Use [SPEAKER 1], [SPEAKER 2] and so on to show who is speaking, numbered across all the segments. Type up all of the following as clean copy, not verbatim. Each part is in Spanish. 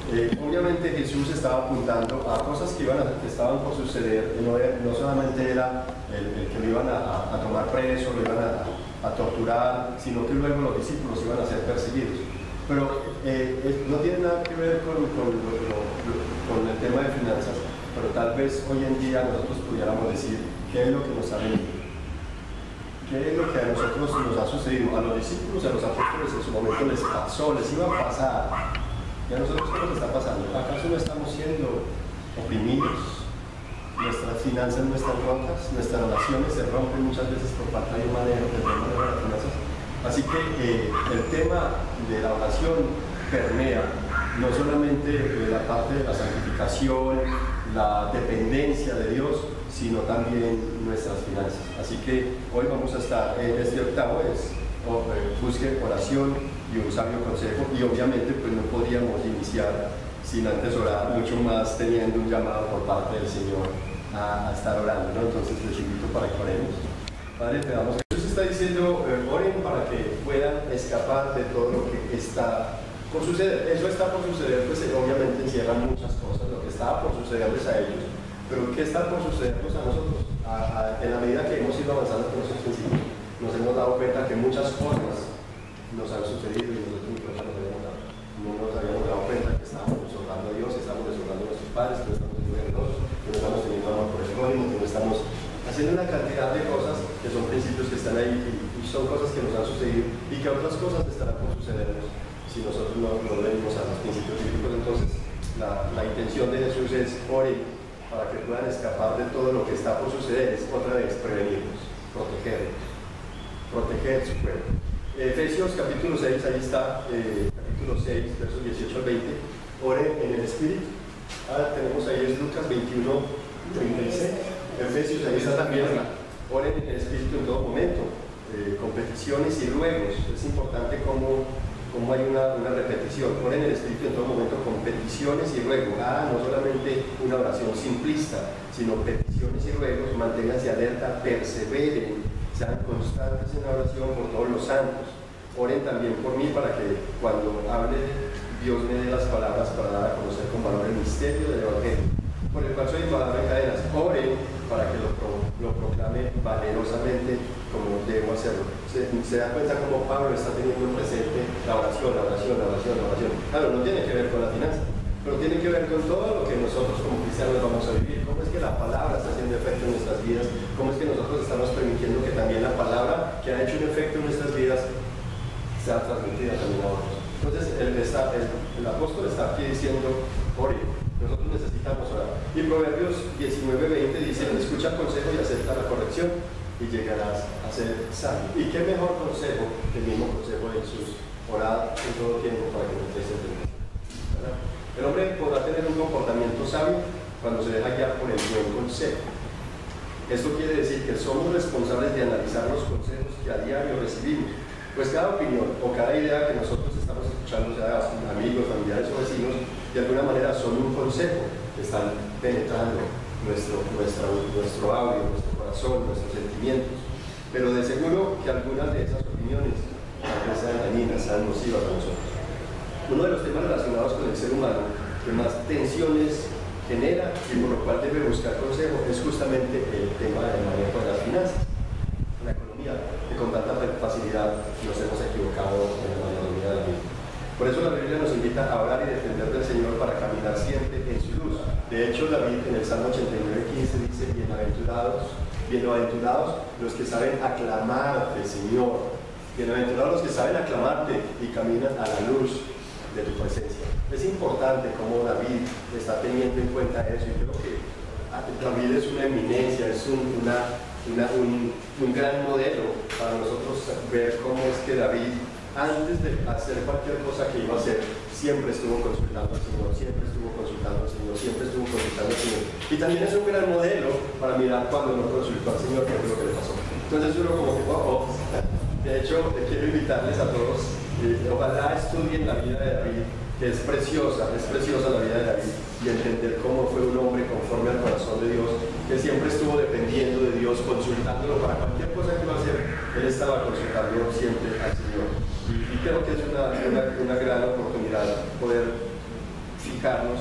[SPEAKER 1] Obviamente Jesús estaba apuntando a cosas que estaban por suceder, no solamente era el que lo iban a tomar preso, lo iban a torturar, sino que luego los discípulos iban a ser perseguidos. Pero no tiene nada que ver con el tema de finanzas, pero tal vez hoy en día nosotros pudiéramos decir qué es lo que nos ha venido. ¿Qué es lo que a nosotros nos ha sucedido? A los discípulos, a los apóstoles en su momento les pasó, les iba a pasar. ¿Y a nosotros qué nos está pasando? ¿Acaso no estamos siendo oprimidos? Nuestras finanzas no están rotas, nuestras relaciones se rompen muchas veces por falta de un manejo de las finanzas. Así que el tema de la oración permea no solamente la parte de la santificación, la dependencia de Dios, sino también nuestras finanzas. Así que hoy vamos a estar en este octavo, busque oración y un sabio consejo, y obviamente pues no podríamos iniciar sin antes orar, mucho más teniendo un llamado por parte del Señor a estar orando, ¿no? Entonces les invito para que oremos. Padre, te damos. Jesús está diciendo, oren para que puedan escapar de todo lo que está por suceder. Eso está por suceder, pues obviamente encierra muchas cosas, lo que estaba por sucederles a ellos. Pero ¿qué está por sucedernos a nosotros? En la medida que hemos ido avanzando con esos principios, nos hemos dado cuenta que muchas cosas nos han sucedido y nosotros no nos habíamos dado cuenta que estábamos deshonrando a Dios, estamos deshonrando a nuestros padres, que no estamos siendo generosos, que no estamos teniendo amor por el prójimo, que no estamos haciendo una cantidad de cosas que son principios que están ahí y son cosas que nos han sucedido y que otras cosas estarán por sucedernos si nosotros no venimos a los principios bíblicos. Entonces, la intención de Jesús es oren para que puedan escapar de todo lo que está por suceder, es otra vez prevenirnos, proteger su cuerpo. Efesios capítulo 6, ahí está, capítulo 6, versos 18 al 20, oren en el Espíritu. Tenemos ahí es Lucas 21, 36, Efesios, ahí está también, oren en el Espíritu en todo momento, con peticiones y ruegos. Es importante cómo hay una repetición. Oren en el Espíritu en todo momento con peticiones y ruegos. No solamente una oración simplista, sino peticiones y ruegos. Manténganse alerta, perseveren, sean constantes en la oración por todos los santos. Oren también por mí para que cuando hable Dios me dé las palabras para dar a conocer con valor el misterio del Evangelio, por el cual soy embajador en cadenas. Oren para que lo proclame valerosamente como debo hacerlo. Se da cuenta cómo Pablo está teniendo presente la oración. Claro, no tiene que ver con la finanza, pero tiene que ver con todo lo que nosotros como cristianos vamos a vivir. Cómo es que la palabra está haciendo efecto en nuestras vidas, cómo es que nosotros estamos permitiendo que también la palabra que ha hecho un efecto en nuestras vidas sea transmitida también a otros. Entonces el apóstol está aquí diciendo, ore, nosotros necesitamos orar. Y Proverbios 19:20 dice, escucha el consejo y acepta la corrección y llegarás a ser sabio. ¿Y qué mejor consejo que el mismo consejo de Jesús? Orad en todo tiempo para que no estéis en tentación. El hombre podrá tener un comportamiento sabio cuando se deja guiar por el buen consejo. Esto quiere decir que somos responsables de analizar los consejos que a diario recibimos. Pues cada opinión o cada idea que nosotros estamos escuchando, sea amigos, familiares o vecinos, de alguna manera son un consejo que están penetrando nuestro audio, nuestro corazón, nuestros sentimientos. Pero de seguro que algunas de esas opiniones sean dañinas, sean nocivas a nosotros. Uno de los temas relacionados con el ser humano que más tensiones genera y por lo cual debe buscar consejo es justamente el tema del manejo de las finanzas, la economía, que con tanta facilidad nos hemos equivocado en la mayoría de la vida. Por eso la Biblia nos invita a orar y depender del Señor para caminar siempre en su luz. De hecho, David en el Salmo 89:15 dice, bienaventurados los que saben aclamarte, Señor. Bienaventurados los que saben aclamarte y caminan a la luz de tu presencia. Es importante cómo David está teniendo en cuenta eso, y creo que David es una eminencia, es un gran modelo para nosotros ver cómo es que David, antes de hacer cualquier cosa que iba a hacer, siempre estuvo consultando al Señor, siempre estuvo consultando al Señor. Y también es un gran modelo para mirar cuando no consultó al Señor, qué es lo que le pasó. Entonces uno como que, de hecho, quiero invitarles a todos, ojalá estudien la vida de David, que es preciosa la vida de David, y entender cómo fue un hombre conforme al corazón de Dios, que siempre estuvo dependiendo de Dios, consultándolo para cualquier cosa que iba a hacer. Él estaba consultando siempre al Señor. Y creo que es una gran oportunidad poder fijarnos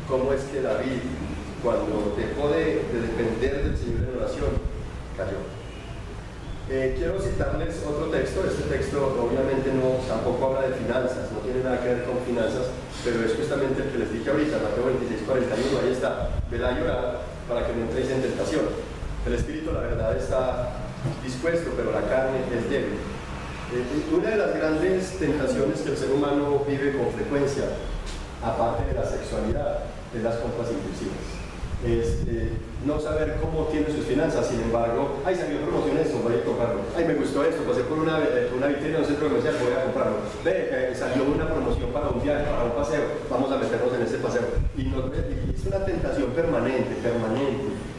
[SPEAKER 1] cómo es que David, cuando dejó de depender del Señor en oración, cayó. Quiero citarles otro texto. Este texto obviamente tampoco habla de finanzas, no tiene nada que ver con finanzas, pero es justamente el que les dije ahorita, Mateo 26:41, ahí está: velad y orad para que no entréis en tentación. El espíritu, la verdad, está dispuesto, pero la carne es débil. Una de las grandes tentaciones que el ser humano vive con frecuencia, aparte de la sexualidad, es las compras impulsivas. Es no saber cómo tiene sus finanzas. Sin embargo, ay, salió promoción esto, voy a comprarlo. Ay, me gustó esto, pasé por una vitrina de un centro comercial, voy a comprarlo. Salió una promoción para un viaje, para un paseo, vamos a meternos en ese paseo. Y es una tentación permanente.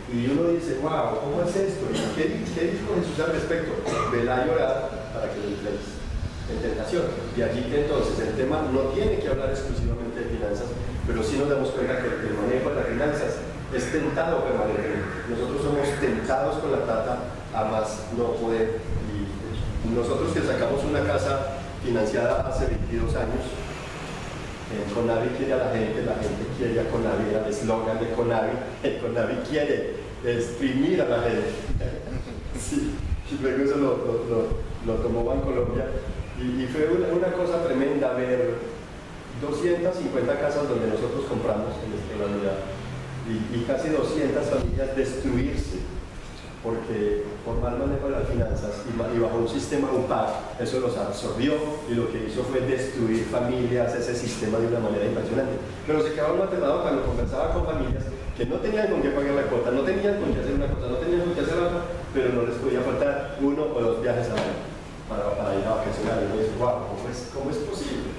[SPEAKER 1] Y uno dice, wow, ¿cómo es esto? ¿Qué dijo Jesús al respecto? Velad y orad para que no entréis en tentación. Y allí que entonces el tema no tiene que hablar exclusivamente de finanzas, pero sí nos damos cuenta que el manejo de las finanzas es tentado permanentemente. Nosotros somos tentados con la plata a más no poder. Y nosotros que sacamos una casa financiada hace 22 años, Conavi quiere a la gente quiere a Conavi, era el eslogan de Conavi. Conavi quiere exprimir a la gente. Sí, y luego eso lo tomó Bancolombia. Y fue una cosa tremenda ver 250 casas donde nosotros compramos en la unidad. Y casi 200 familias destruirse por mal manejo de las finanzas y bajo un sistema UPAC, eso los absorbió y lo que hizo fue destruir familias, ese sistema de una manera impresionante. Pero se quedaba aterrado cuando conversaba con familias que no tenían con qué pagar la cuota, no tenían con qué hacer una cosa, no tenían con qué hacer otra, pero no les podía faltar 1 o 2 viajes al año para ir a vacacionar. Y me dice, wow, ¿cómo es posible?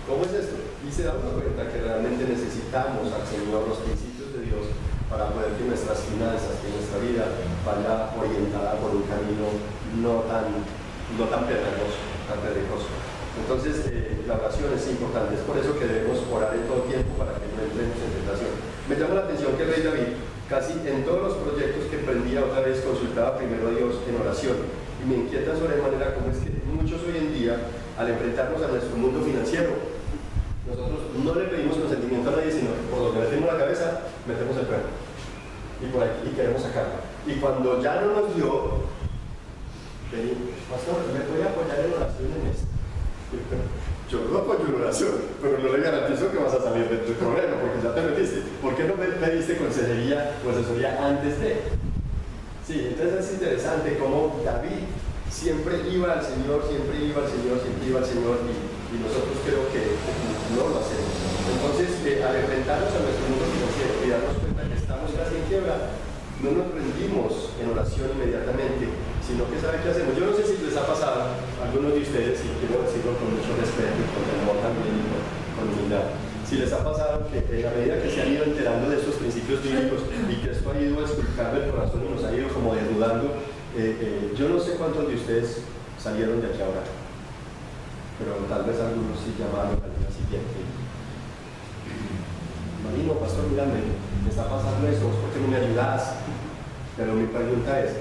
[SPEAKER 1] ¿Cómo es esto? Y se da cuenta que realmente necesitamos al Señor, los principios de Dios, para poder que nuestras finanzas, que nuestra vida vaya orientada por un camino no tan pedregoso. Entonces, la oración es importante, es por eso que debemos orar en todo tiempo para que no entremos en tentación. Me llama la atención que el rey David, casi en todos los proyectos que emprendía, otra vez consultaba primero a Dios en oración. Y me inquieta sobremanera cómo es que muchos hoy en día, al enfrentarnos a nuestro mundo financiero, nosotros no le pedimos consentimiento a nadie, sino que por donde metemos la cabeza, metemos el cuerpo. Y por aquí queremos sacarlo. Y cuando ya no nos dio, pedimos, pastor, ¿me puede apoyar en oración en esto? Yo lo apoyo en oración, pero no le garantizo que vas a salir de tu problema, porque ya te metiste. ¿Por qué no pediste consejería o asesoría antes de? Sí, entonces es interesante cómo David siempre iba al Señor, y nosotros creo que no lo hacemos. Entonces, al enfrentarnos a nuestro mundo financiero y darnos cuenta que estamos casi en quiebra, no nos rendimos en oración inmediatamente, sino que ¿sabe qué hacemos? Yo no sé si les ha pasado a algunos de ustedes, y quiero decirlo con mucho respeto y con temor también y con humildad, si les ha pasado que a medida que se han ido enterando de estos principios bíblicos y que esto ha ido explicando el corazón y nos ha ido como derrudando, yo no sé cuántos de ustedes salieron de aquí ahora, pero tal vez algunos sí llamaron al día siguiente. Marino, pastor, mira, me está pasando esto, ¿por qué no me ayudas? Pero mi pregunta es,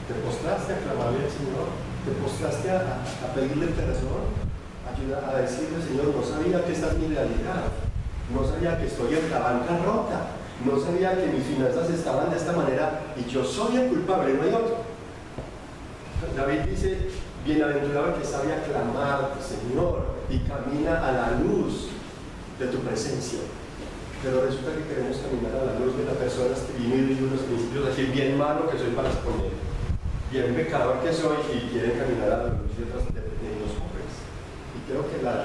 [SPEAKER 1] ¿te postraste a clamarle al Señor? ¿Te postraste a pedirle perdón? A decirle, Señor, no sabía que esta es mi realidad, no sabía que estoy en la bancarrota, no sabía que mis finanzas estaban de esta manera y yo soy el culpable, no hay otro. David dice, bienaventurado el que sabe aclamarte, Señor, y camina a la luz de tu presencia. Pero resulta que queremos caminar a la luz de las personas que viven y unos principios, decir, bien malo que soy para exponer, bien pecador que soy, y quieren caminar a la luz de los hombres. Y creo que la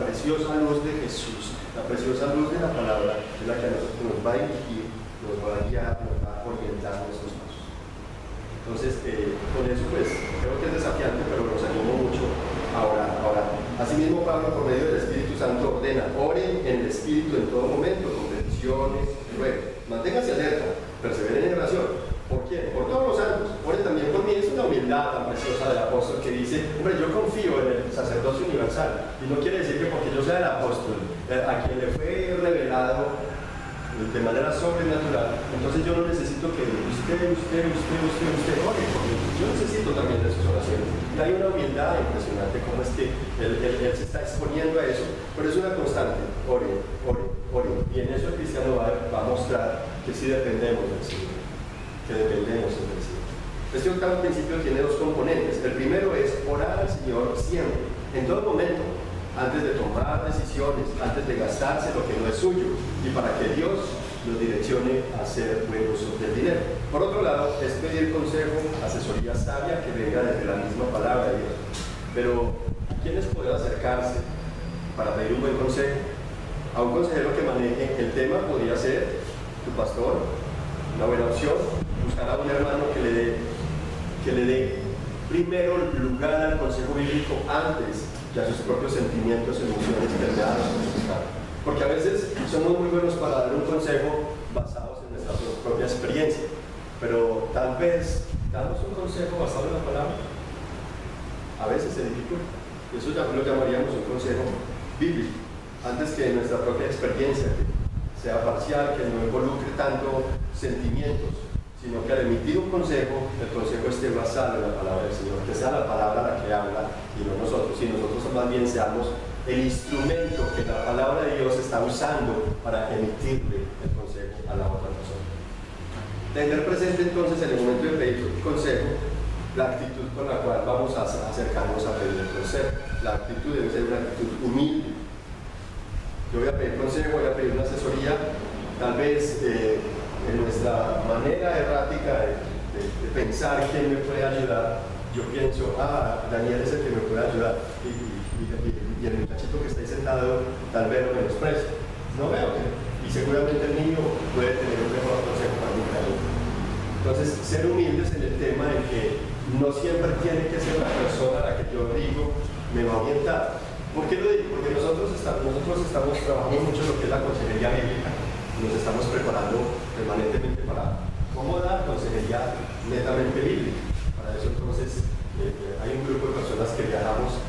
[SPEAKER 1] preciosa luz de Jesús, la preciosa luz de la palabra, es la que a nosotros nos va a dirigir, nos va a guiar, nos va a orientar nuestros pasos. Entonces, con eso pues, creo que es desafiante, pero nos animó mucho a orar. Asimismo, Pablo, por medio del Espíritu Santo, ordena, oren en el Espíritu en todo momento, con peticiones, ruegos. Manténganse alerta, perseveren en oración. ¿Por quién? Por todos los santos. Oren también por mí. Es una humildad tan preciosa del apóstol que dice, hombre, yo confío en el sacerdocio universal. Y no quiere decir que porque yo sea el apóstol, a quien le fue revelado de manera sobrenatural, entonces yo no necesito que usted ore, porque yo necesito también de sus oraciones. Y hay una humildad impresionante, como es que él se está exponiendo a eso, pero es una constante, ore. sí dependemos del Señor, que dependemos del Señor. Este octavo principio tiene dos componentes. El primero es orar al Señor siempre, en todo momento, antes de tomar decisiones, antes de gastarse lo que no es suyo, y para que Dios nos direccione a hacer buen uso del dinero. Por otro lado, es pedir consejo, asesoría sabia que venga desde la misma palabra de Dios. Pero, ¿a quiénes pueden acercarse para pedir un buen consejo? A un consejero que maneje el tema podría ser tu pastor, una buena opción. Buscar a un hermano que le dé primero lugar al consejo bíblico antes que a sus propios sentimientos, emociones, enfermedades. Porque a veces somos muy buenos para dar un consejo basados en nuestra propia experiencia, pero tal vez darnos un consejo basado en la palabra a veces se dificulta. Eso ya lo llamaríamos un consejo bíblico, antes que nuestra propia experiencia, que sea parcial, que no involucre tanto sentimientos, sino que al emitir un consejo, el consejo esté basado en la palabra del Señor, que sea la palabra la que habla y no nosotros, y nosotros más bien seamos el instrumento que la palabra de Dios está usando para emitirle el consejo a la otra persona. Tener presente entonces en el momento de pedir consejo la actitud con la cual vamos a acercarnos a pedir el consejo. La actitud debe ser una actitud humilde. Yo voy a pedir consejo, voy a pedir una asesoría, tal vez en nuestra manera errática de pensar quién me puede ayudar, yo pienso, Daniel es el que me puede ayudar, y el muchachito que está ahí sentado tal vez lo menosprecia. No veo que, y seguramente el niño puede tener un mejor consejo para mí. Entonces, ser humildes en el tema en que no siempre tiene que ser la persona a la que yo digo me va a orientar. ¿Por qué lo digo? Porque nosotros estamos trabajando mucho en lo que es la consejería bíblica. Nos estamos preparando permanentemente para cómo dar consejería netamente bíblica. Para eso entonces hay un grupo de personas que viajamos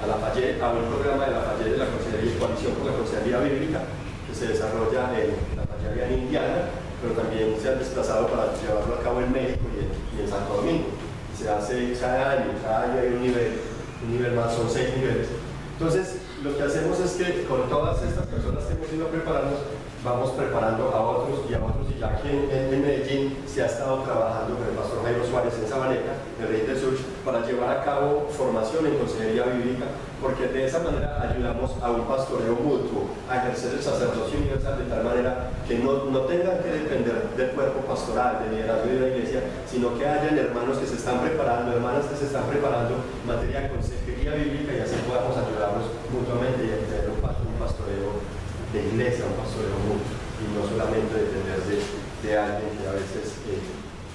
[SPEAKER 1] a Lafayette, a un programa de Lafayette de la Consejería y Coalición por la Consejería Bíblica, que se desarrolla en Lafayette, en Indiana, pero también se han desplazado para llevarlo a cabo en México y en Santo Domingo. Se hace cada año hay un nivel más, son 6 niveles. Entonces, lo que hacemos es que con todas estas personas que hemos ido preparando, vamos preparando a otros, y ya aquí en Medellín se ha estado trabajando con el pastor Jairo Suárez en Sabaneta, el Rey del Sur, para llevar a cabo formación en consejería bíblica, porque de esa manera ayudamos a un pastoreo mutuo, a ejercer el sacerdocio universal de tal manera que no tengan que depender del cuerpo pastoral, del liderazgo de la iglesia, sino que hayan hermanos que se están preparando, hermanas que se están preparando en materia de consejería bíblica, y así podamos ayudarnos mutuamente y tener un pastoreo de iglesia, un pastoreo mutuo, y no solamente depender de alguien que a veces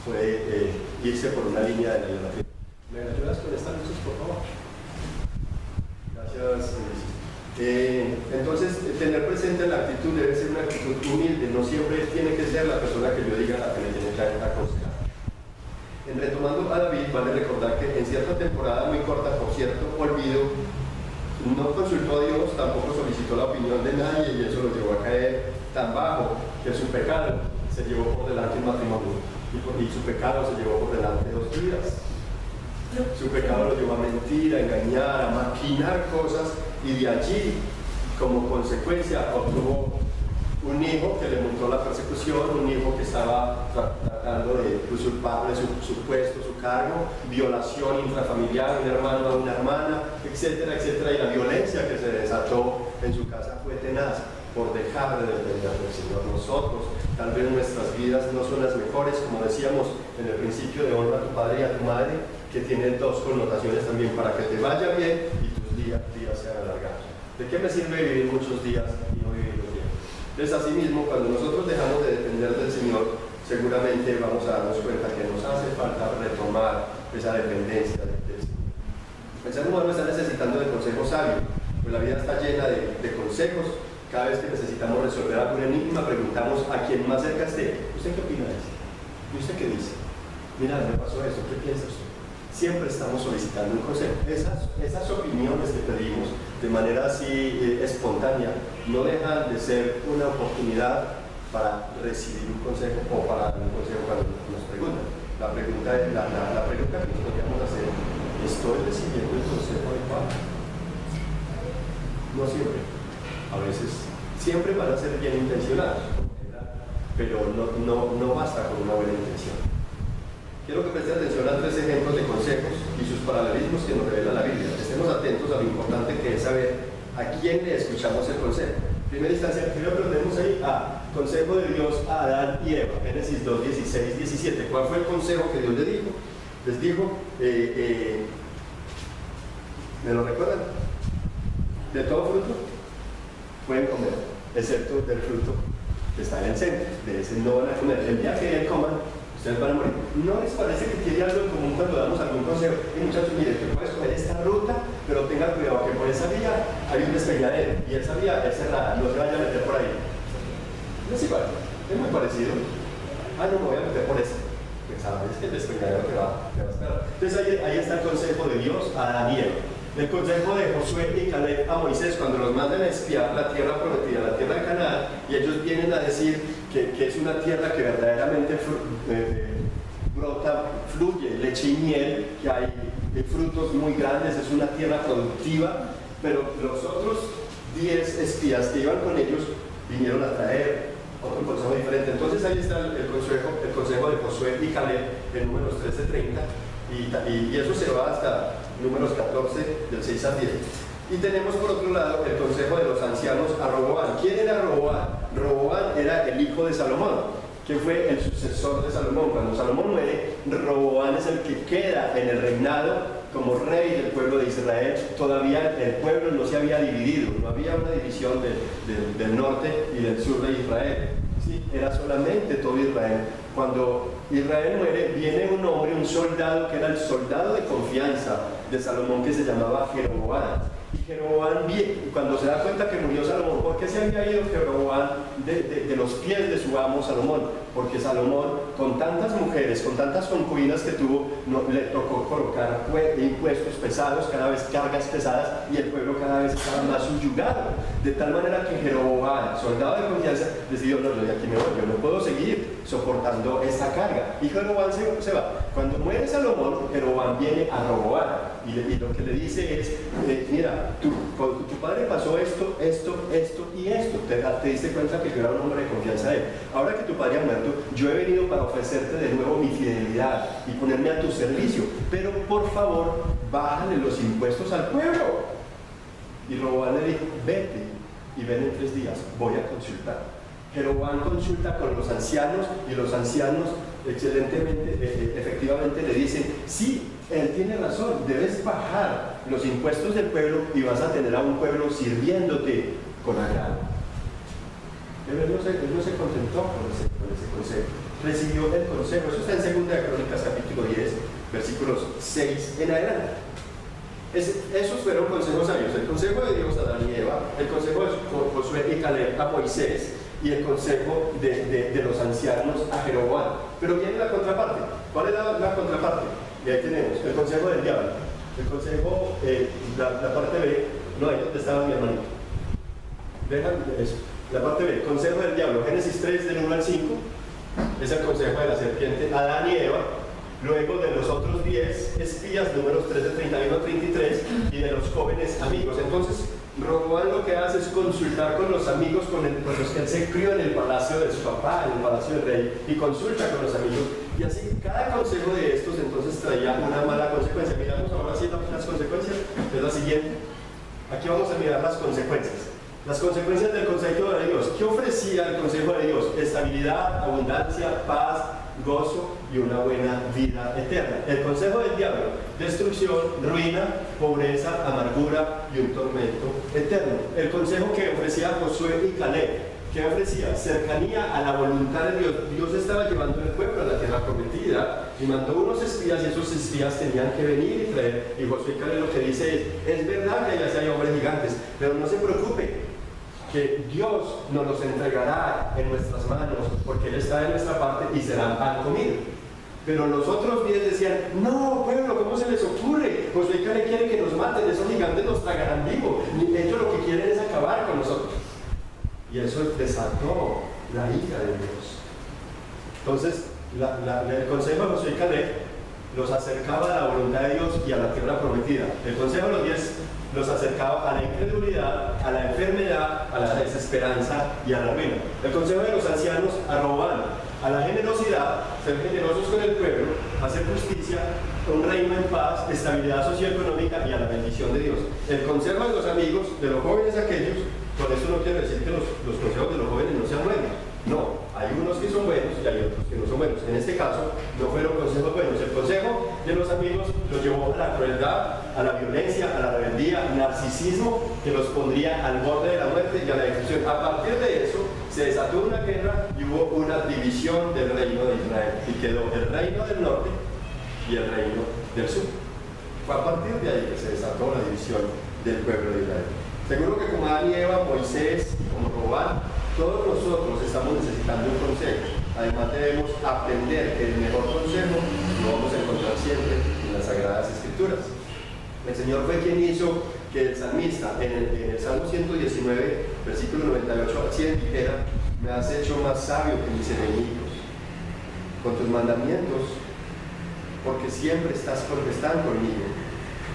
[SPEAKER 1] puede irse por una línea de la idolatría. ¿Me ayudas con estas luces, por favor? Gracias. Entonces, tener presente la actitud debe ser una actitud humilde, no siempre tiene que ser la persona que yo diga la que me tiene que aconsejar. En retomando a David, vale recordar que en cierta temporada muy corta, por cierto, olvido, no consultó a Dios, tampoco solicitó la opinión de nadie, y eso lo llevó a caer tan bajo que su pecado se llevó por delante el matrimonio, y su pecado se llevó por delante 2 vidas. Su pecado lo llevó a mentir, a engañar, a maquinar cosas, y de allí, como consecuencia, obtuvo un hijo que le montó la persecución, un hijo que estaba tratando de usurparle su puesto, su cargo, violación intrafamiliar, un hermano a una hermana, etcétera, etcétera, y la violencia que se desató en su casa fue tenaz por dejar de depender del Señor. Nosotros, tal vez nuestras vidas no son las mejores, como decíamos en el principio de honra a tu padre y a tu madre, que tienen 2 connotaciones también: para que te vaya bien y tus días sean alargados. ¿De qué me sirve vivir muchos días y no vivir los días? Entonces, asimismo, cuando nosotros dejamos de depender del Señor, seguramente vamos a darnos cuenta que nos hace falta retomar esa dependencia del Señor. El ser humano está necesitando de consejos sabios, pues la vida está llena de consejos. Cada vez que necesitamos resolver algún enigma, preguntamos a quien más cerca esté: ¿usted qué opina de eso? ¿Y usted qué dice? Mira, me pasó esto, ¿qué piensa usted? Siempre estamos solicitando un consejo. Esas opiniones que pedimos de manera así espontánea no dejan de ser una oportunidad para recibir un consejo o para dar un consejo cuando nos preguntan. La pregunta que nos podríamos hacer: ¿estoy recibiendo el consejo adecuado? No siempre. A veces, siempre van a ser bien intencionados. pero no basta con una buena intención. Quiero que presten atención a 3 ejemplos de consejos y sus paralelismos que nos revela la Biblia. Estemos atentos a lo importante que es saber a quién le escuchamos el consejo. En primera instancia, primero que tenemos ahí consejo de Dios a Adán y Eva, Génesis 2, 16, 17. ¿Cuál fue el consejo que Dios les dijo? Les dijo, ¿me lo recuerdan? De todo fruto pueden comer, excepto del fruto que está en el centro. De ese no van a comer. El día que él coman, ustedes van a morir. ¿No les parece que tiene algo en común cuando damos algún consejo? Y muchachos, miren, que puedes coger esta ruta, pero tengan cuidado que por esa vía hay un despeñadero y esa vía es cerrada, no se vaya a meter por ahí. No es igual, es muy parecido. No me voy a meter por ese. Pues sabes que el despeñadero te va a esperar. Entonces ahí está el consejo de Dios a Adán y Eva. El consejo de Josué y Caleb a Moisés cuando los mandan a espiar la tierra prometida, la tierra de Canaán, y ellos vienen a decir que es una tierra que verdaderamente brota, fluye leche y miel, que hay frutos muy grandes, es una tierra productiva, pero los otros 10 espías que iban con ellos vinieron a traer otro consejo diferente. Entonces ahí está el consejo de Josué y Caleb en Números 13:30, y eso se va hasta Números 14, del 6 al 10. Y tenemos por otro lado el consejo de los ancianos a Roboam. ¿Quién era Roboam? Roboam era el hijo de Salomón, que fue el sucesor de Salomón. Cuando Salomón muere, Roboam es el que queda en el reinado como rey del pueblo de Israel. Todavía el pueblo no se había dividido, no había una división del norte y del sur de Israel. Sí, era solamente todo Israel. Cuando Israel muere, viene un hombre, un soldado, que era el soldado de confianza de Salomón, que se llamaba Jeroboam. Y Jeroboam, cuando se da cuenta que murió Salomón, ¿por qué se había ido Jeroboam de los pies de su amo Salomón? Porque Salomón, con tantas mujeres, con tantas concubinas que tuvo, le tocó colocar impuestos pesados, cada vez cargas pesadas, y el pueblo cada vez estaba más subyugado. De tal manera que Jeroboam, soldado de confianza, decidió, no, yo de aquí me voy, yo no puedo seguir soportando esta carga. Y Jeroboam se va. Cuando muere Salomón, Jeroboam viene a Roboam, y lo que le dice es, mira, tu padre pasó esto y esto, te diste cuenta que yo era un hombre de confianza de él. Ahora que tu padre ha muerto, yo he venido para ofrecerte de nuevo mi fidelidad y ponerme a tu servicio, pero por favor, bájale los impuestos al pueblo. Y Roboam le dijo, vete y ven en 3 días, voy a consultar. Jeroboam consulta con los ancianos, y los ancianos efectivamente le dicen, sí, él tiene razón, debes bajar los impuestos del pueblo y vas a tener a un pueblo sirviéndote con agrado. Él no se contentó con ese consejo, recibió el consejo. Eso está en 2 Crónicas capítulo 10, versículos 6 en adelante. Esos fueron consejos sabios: el consejo de Dios a Adán y Eva, el consejo de Josué y Caleb a Moisés, y el consejo de los ancianos a Jeroboam. Pero viene la contraparte. ¿Cuál es la contraparte? Y ahí tenemos el consejo del diablo, el consejo, la parte B. No, ahí donde estaba mi hermanito. Déjame eso. La parte B, consejo del diablo, Génesis 3, del 1 al 5, es el consejo de la serpiente a Adán y Eva. Luego de los otros 10 espías, Números 13, 31 al 33, y de los jóvenes amigos. Entonces, Roboam lo que hace es consultar con los amigos con los que él se crió en el palacio de su papá, en el palacio del rey, y consulta con los amigos. Y así, cada consejo de estos entonces traía una mala consecuencia. Miramos ahora sí las consecuencias. Es la siguiente. Aquí vamos a mirar las consecuencias. Las consecuencias del consejo de Dios. ¿Qué ofrecía el consejo de Dios? Estabilidad, abundancia, paz, gozo y una buena vida eterna. El consejo del diablo: destrucción, ruina, pobreza, amargura y un tormento eterno. El consejo que ofrecía Josué y Caleb, ¿qué ofrecía? Cercanía a la voluntad de Dios. Dios estaba llevando el pueblo a la tierra prometida y mandó unos espías, y esos espías tenían que venir y traer. Y Josué y Caleb lo que dice es verdad que allá hay hombres gigantes, pero no se preocupe, que Dios nos los entregará en nuestras manos, porque Él está de nuestra parte y serán pan comido. Pero los otros 10 decían, no, pueblo, ¿cómo se les ocurre? Josué y Caleb quieren que nos maten, esos gigantes nos tragarán vivos. Ellos lo que quieren es acabar con nosotros. Y eso desató la ira de Dios. Entonces, el consejo de Josué y Caleb los acercaba a la voluntad de Dios y a la tierra prometida. El consejo de los 10 los acercaba a la incredulidad, a la enfermedad, a la desesperanza y a la ruina. El consejo de los ancianos a Roboam, a la generosidad, ser generosos con el pueblo, hacer justicia, un reino en paz, estabilidad socioeconómica y a la bendición de Dios. El consejo de los amigos, de los jóvenes aquellos, con eso no quiero decir que los consejos de los jóvenes no sean buenos. No, hay unos que son buenos y hay otros que no son buenos. En este caso, no fueron consejos buenos. El consejo de los amigos los llevó a la crueldad, a la violencia, a la rebeldía, al narcisismo que los pondría al borde de la muerte y a la destrucción. A partir de eso, se desató una guerra y hubo una división del reino de Israel. Y quedó el reino del norte y el reino del sur. Fue a partir de ahí que se desató la división del pueblo de Israel. Seguro que como Adán y Eva, Moisés y como Roboam, todos nosotros estamos necesitando un consejo. Además debemos aprender que el mejor consejo lo vamos a encontrar siempre en las Sagradas Escrituras. El Señor fue quien hizo que el salmista en el Salmo 119, versículo 98 al 100 dijera: me has hecho más sabio que mis enemigos con tus mandamientos, porque siempre están conmigo.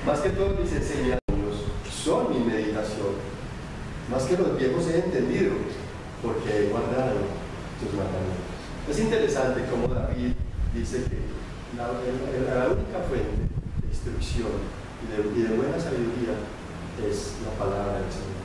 [SPEAKER 1] Más que todos mis enseñanzas son mi meditación. Más que los viejos he entendido, porque guardaron tus mandamientos. Es interesante cómo David dice que la única fuente de instrucción y de buena sabiduría es la palabra del Señor.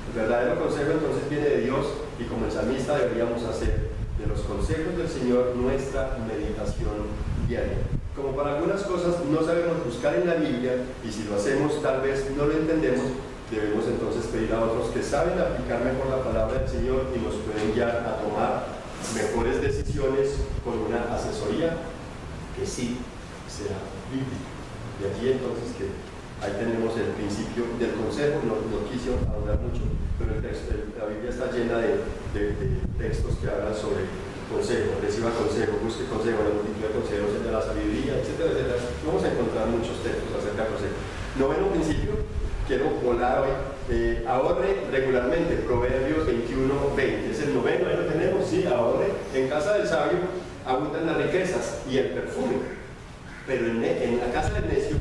[SPEAKER 1] El verdadero consejo entonces viene de Dios, y como el salmista deberíamos hacer de los consejos del Señor nuestra meditación diaria. Como para algunas cosas no sabemos buscar en la Biblia, y si lo hacemos tal vez no lo entendemos, debemos entonces pedir a otros que saben aplicar mejor la palabra del Señor y nos pueden guiar a tomar mejores decisiones con una asesoría que sí sea bíblica. Y allí entonces que ahí tenemos el principio del consejo. No quise ahondar mucho, pero la Biblia está llena de textos que hablan sobre consejo, reciba consejo, busque consejo, la multitud de consejos, el de la sabiduría, etcétera, etcétera. Vamos a encontrar muchos textos acerca del consejo. Noveno principio, quiero volar hoy. Ahorre regularmente, Proverbios 21:20. Es el noveno, ahí lo tenemos, sí, ahorre. En casa del sabio abundan las riquezas y el perfume, pero en la casa del necio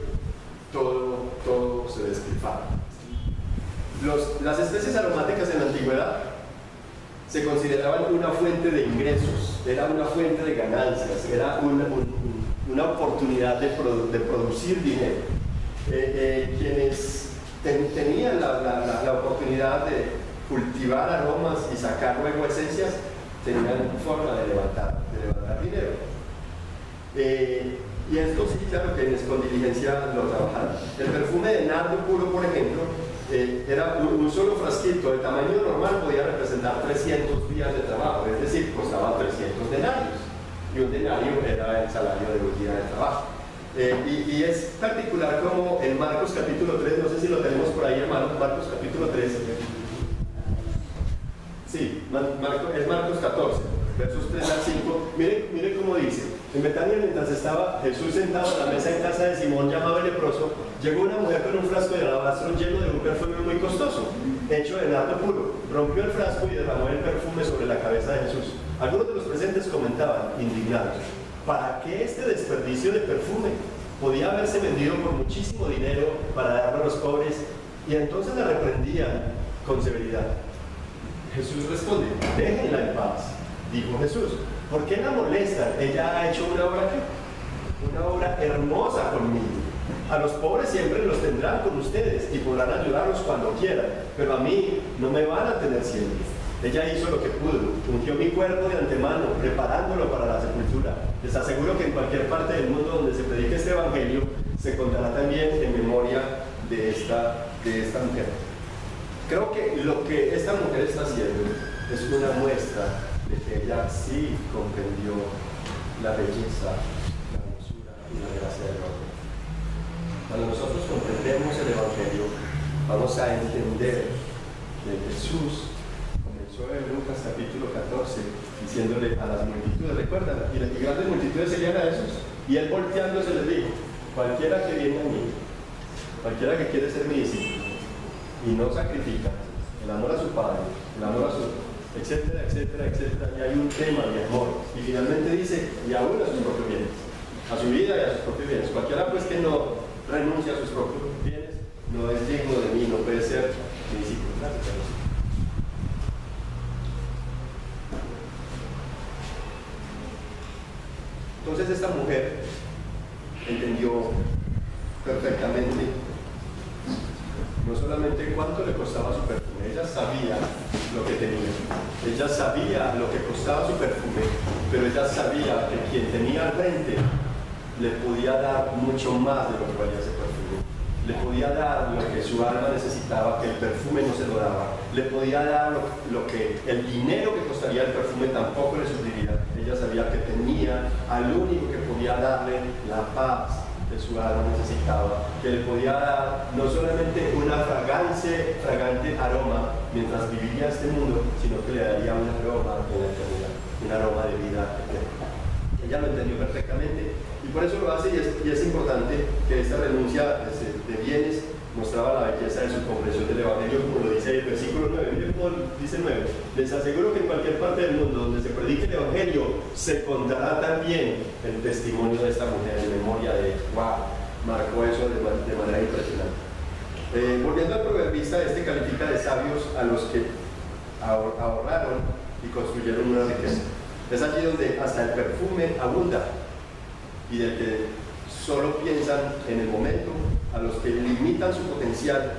[SPEAKER 1] todo se despilfarra. Las especies aromáticas en la antigüedad se consideraban una fuente de ingresos, era una fuente de ganancias, era una oportunidad de producir dinero. Quienes tenían la oportunidad de cultivar aromas y sacar luego esencias, tenían forma de levantar dinero. Y esto sí, claro, quienes con diligencia lo trabajaron. El perfume de nardo puro, por ejemplo, era un solo frasquito de tamaño normal, podía representar 300 días de trabajo, es decir, costaba 300 denarios, y un denario era el salario de un día de trabajo. Y es particular como en Marcos capítulo 3, no sé si lo tenemos por ahí, hermano, Marcos capítulo 3, sí, es Marcos 14, versos 3 al 5, mire cómo dice. En Betania, mientras estaba Jesús sentado a la mesa en casa de Simón llamado el leproso, llegó una mujer con un frasco de alabastro lleno de un perfume muy costoso, hecho de nardo puro. Rompió el frasco y derramó el perfume sobre la cabeza de Jesús. Algunos de los presentes comentaban, indignados: ¿para qué este desperdicio de perfume? Podía haberse vendido por muchísimo dinero para darlo a los pobres. Y entonces la reprendían con severidad. Jesús responde: déjenla en paz, dijo Jesús. ¿Por qué la molestan? Ella ha hecho una obra hermosa conmigo. A los pobres siempre los tendrán con ustedes y podrán ayudarlos cuando quieran, pero a mí no me van a tener siempre. Ella hizo lo que pudo, ungió mi cuerpo de antemano, preparándolo para la sepultura. Les aseguro que en cualquier parte del mundo donde se predique este evangelio, se contará también en memoria de esta mujer. Creo que lo que esta mujer está haciendo es una muestra de que ella sí comprendió la belleza, la hermosura y la gracia del hombre. Cuando nosotros comprendemos el evangelio, vamos a entender que Jesús comenzó en Lucas capítulo 14 diciéndole a las multitudes, recuerdan, y grandes multitudes seguían a Jesús, y él volteándose les dijo: cualquiera que viene a mí, cualquiera que quiere ser mi discípulo y no sacrifica el amor a su padre, el amor a su, etcétera, etcétera, etcétera, y hay un tema de amor, y finalmente dice: y aún a sus propios bienes. a su vida y a sus propios bienes. Cualquiera pues que no renuncia a sus propios bienes no es digno de mí, no puede ser mi discípulo. Gracias a Dios. Entonces esta mujer entendió perfectamente no solamente cuánto le costaba su perfume, ella sabía lo que tenía, ella sabía lo que costaba su perfume, pero ella sabía que quien tenía al frente le podía dar mucho más de lo que valía ese perfume, le podía dar lo que su alma necesitaba, que el perfume no se lo daba, le podía dar lo que el dinero que costaría el perfume tampoco le supliría. Ella sabía que tenía al único que podía darle la paz que su alma necesitaba, que le podía dar no solamente una fragante aroma mientras vivía este mundo, sino que le daría un aroma en la eternidad, un aroma de vida eterna. Ella lo entendió perfectamente y por eso lo hace, y es importante que esta renuncia de bienes mostraba la belleza de su comprensión del Evangelio, como lo dice el versículo 9. Miren cómo dice 9: les aseguro que en cualquier parte del mundo donde se predique el Evangelio se contará también el testimonio de esta mujer en memoria de ella. ¡Wow! Marcó eso de manera impresionante. Volviendo al proverbista, este califica de sabios a los que ahorraron y construyeron una riqueza. Es allí donde hasta el perfume abunda, y del que solo piensan en el momento, a los que limitan su potencial,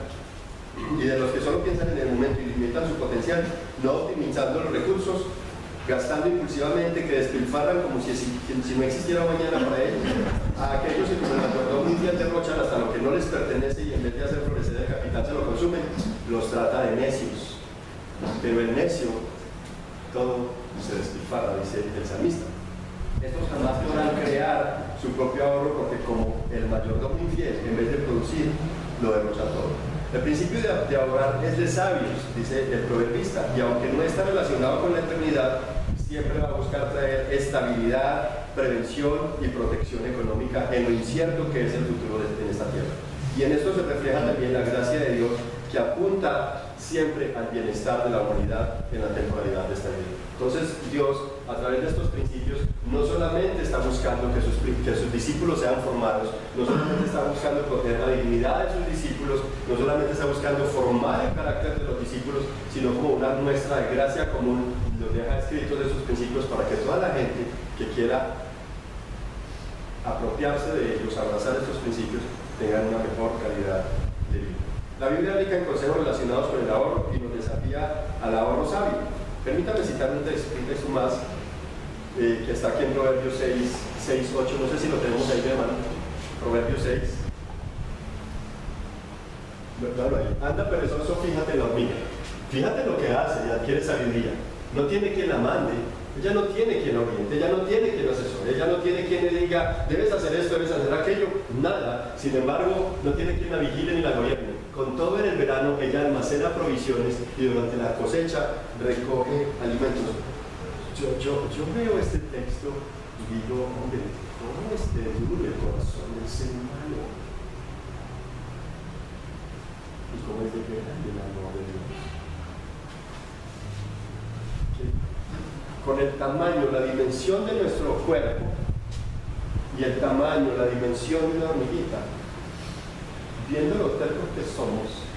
[SPEAKER 1] y de los que solo piensan en el momento y limitan su potencial, no optimizando los recursos, gastando impulsivamente, que despilfarran como si no existiera mañana para ellos, a aquellos que como el mayordomo un día derrochan hasta lo que no les pertenece y en vez de hacer florecer el capital se lo consumen, los trata de necios. Pero el necio, todo se despilfarra, dice el salmista. Estos jamás podrán crear su propio ahorro porque como el mayordomo infiel, en vez de producir, lo derrocha todo. El principio de ahorrar es de sabios, dice el proverbista, y aunque no está relacionado con la eternidad, siempre va a buscar traer estabilidad, prevención y protección económica en lo incierto que es el futuro en esta tierra. Y en esto se refleja también la gracia de Dios, que apunta siempre al bienestar de la humanidad en la temporalidad de esta vida. Entonces Dios, a través de estos principios, no solamente está buscando que sus discípulos sean formados, no solamente está buscando proteger la dignidad de sus discípulos, no solamente está buscando formar el carácter de los discípulos, sino como una muestra de gracia común, los deja escritos de sus principios para que toda la gente que quiera apropiarse de ellos, abrazar estos principios, tengan una mejor calidad de vida. La Biblia indica consejos relacionados con el ahorro y nos desafía al ahorro sabio. Permítame citar un texto más que está aquí en Proverbios 6, 8, no sé si lo tenemos ahí de mano. Proverbios 6. Anda perezoso, fíjate en la hormiga. Fíjate lo que hace y adquiere sabiduría. No tiene quien la mande, ella no tiene quien la oriente, ella no tiene quien la asesore, ella no tiene quien le diga, debes hacer esto, debes hacer aquello, nada. Sin embargo, no tiene quien la vigile ni la gobierne. Con todo en el verano, ella almacena provisiones y durante la cosecha recoge alimentos. Yo veo este texto y digo, hombre, ¿cómo es de duro el corazón del ser humano? ¿Y cómo es de grande el amor de Dios? Con el tamaño, la dimensión de nuestro cuerpo y el tamaño, la dimensión de una hormiguita, viendo lo tercos que somos,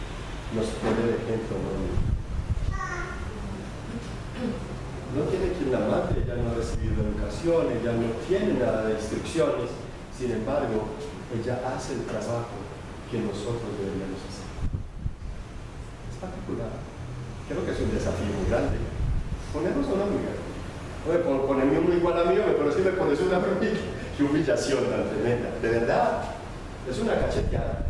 [SPEAKER 1] nos pone de ejemplo, no tiene quien la mate, ella no ha recibido educación, ella no tiene nada de instrucciones, sin embargo, ella hace el trabajo que nosotros deberíamos hacer. Es particular, creo que es un desafío muy grande. Ponernos a una amiga. Oye, por ponerme uno igual a mí, pero es que me pones una amiga. Qué humillación tan tremenda. De verdad, es una cacheteada.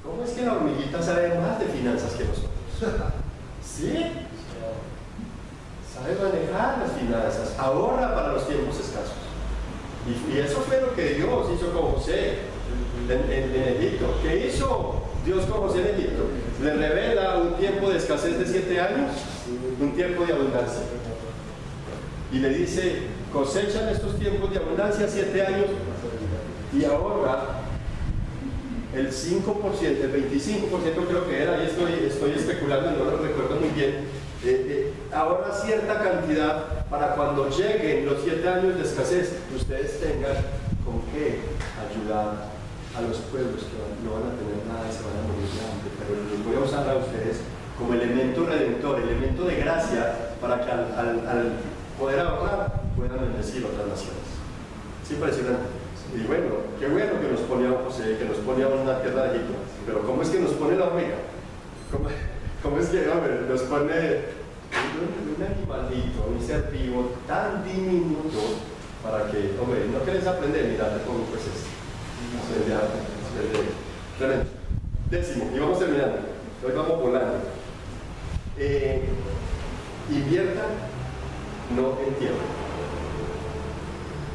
[SPEAKER 1] ¿Cómo es que la hormiguita sabe más de finanzas que nosotros? ¿Sí? Sabe manejar las finanzas, ahorra para los tiempos escasos. Y eso fue lo que Dios hizo con José en Egipto. ¿Qué hizo Dios con José en Egipto? Le revela un tiempo de escasez de 7 años, un tiempo de abundancia. Y le dice, cosechan estos tiempos de abundancia 7 años y ahorra el 5%, el 25% creo que era, y estoy especulando, no lo recuerdo muy bien, ahorra cierta cantidad para cuando lleguen los 7 años de escasez, ustedes tengan con qué ayudar a los pueblos que no van a tener nada y se van a morir de hambre, pero los voy a usar a ustedes como elemento redentor, elemento de gracia para que al poder ahorrar puedan bendecir otras naciones. Es impresionante. Y bueno, qué bueno que nos pone a José, que nos pone a una tierra de Egipto, pero ¿cómo es que nos pone la hormiga? ¿Cómo es que, hombre, nos pone un animalito, un ser vivo tan diminuto para que, hombre, no querés aprender? Mira, te pongo pues esto. Tremendo. Décimo, y vamos terminando. Hoy vamos volando. Inviertan, no entierren.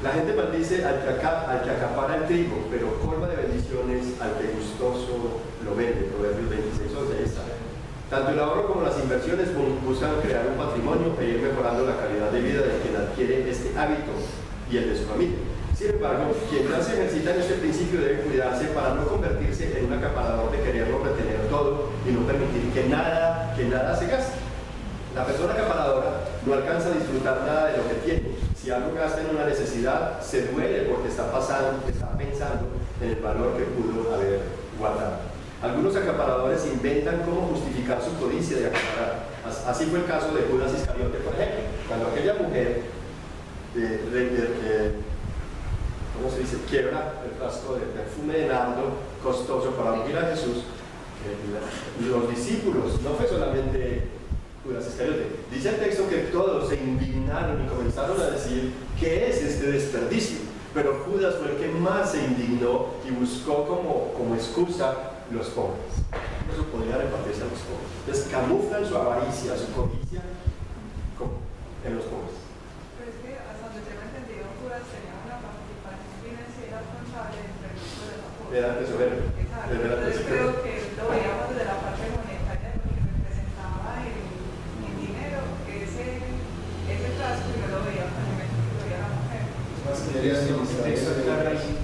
[SPEAKER 1] La gente maldice al que acapara el trigo, pero colma de bendiciones al que gustoso lo vende. Proverbios 26:11. Ahí está. Tanto el ahorro como las inversiones buscan crear un patrimonio e ir mejorando la calidad de vida de quien adquiere este hábito y el de su familia. Sin embargo, quien ya se ejercita en este principio debe cuidarse para no convertirse en un acaparador de quererlo retener todo y no permitir que nada se gaste. La persona acaparadora no alcanza a disfrutar nada de lo que tiene. Si algo gasta en una necesidad, se duele porque está pensando en el valor que pudo haber guardado. Algunos acaparadores inventan cómo justificar su codicia de acaparar. Así fue el caso de Judas Iscariote, por ejemplo. Cuando aquella mujer ¿cómo se dice? Quiebra el frasco de perfume de nardo costoso para ungir a Jesús, los discípulos, no fue solamente Judas Iscariote, dice el texto que todos se indignaron y comenzaron a decir: ¿qué es este desperdicio? Pero Judas fue el que más se indignó y buscó como excusa los pobres. Eso podría repartirse a los pobres. Entonces camuflan su avaricia, su codicia en los pobres.
[SPEAKER 2] Pero es que hasta donde tengo entendido, Judas tenía una participación financiera responsable entre el grupo de los pobres.
[SPEAKER 1] Era tesorero.
[SPEAKER 2] Exacto. Entonces creo que lo veíamos desde la parte monetaria, porque representaba en dinero ese frasco, y no lo veía con el momento que lo veía la mujer.
[SPEAKER 3] El texto aclara que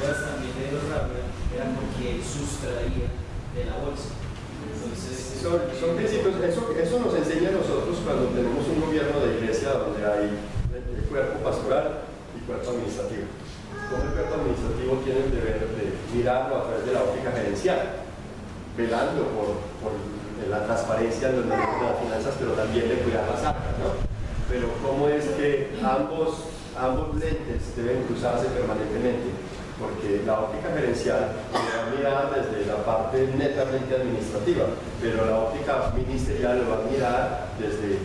[SPEAKER 3] Judas también de los rabia era porque él sustraía de la bolsa. Entonces,
[SPEAKER 1] son principios, eso nos enseña a nosotros cuando tenemos un gobierno de iglesia donde hay el cuerpo pastoral y cuerpo administrativo. Como el cuerpo administrativo tiene el deber de mirarlo a través de la óptica gerencial, velando por la transparencia en los negocios de las finanzas, pero también de cuidar las arcas, ¿no? Pero cómo es que ambos lentes deben cruzarse permanentemente, porque la óptica gerencial se va a mirar desde la parte netamente administrativa, pero la óptica ministerial lo va a mirar desde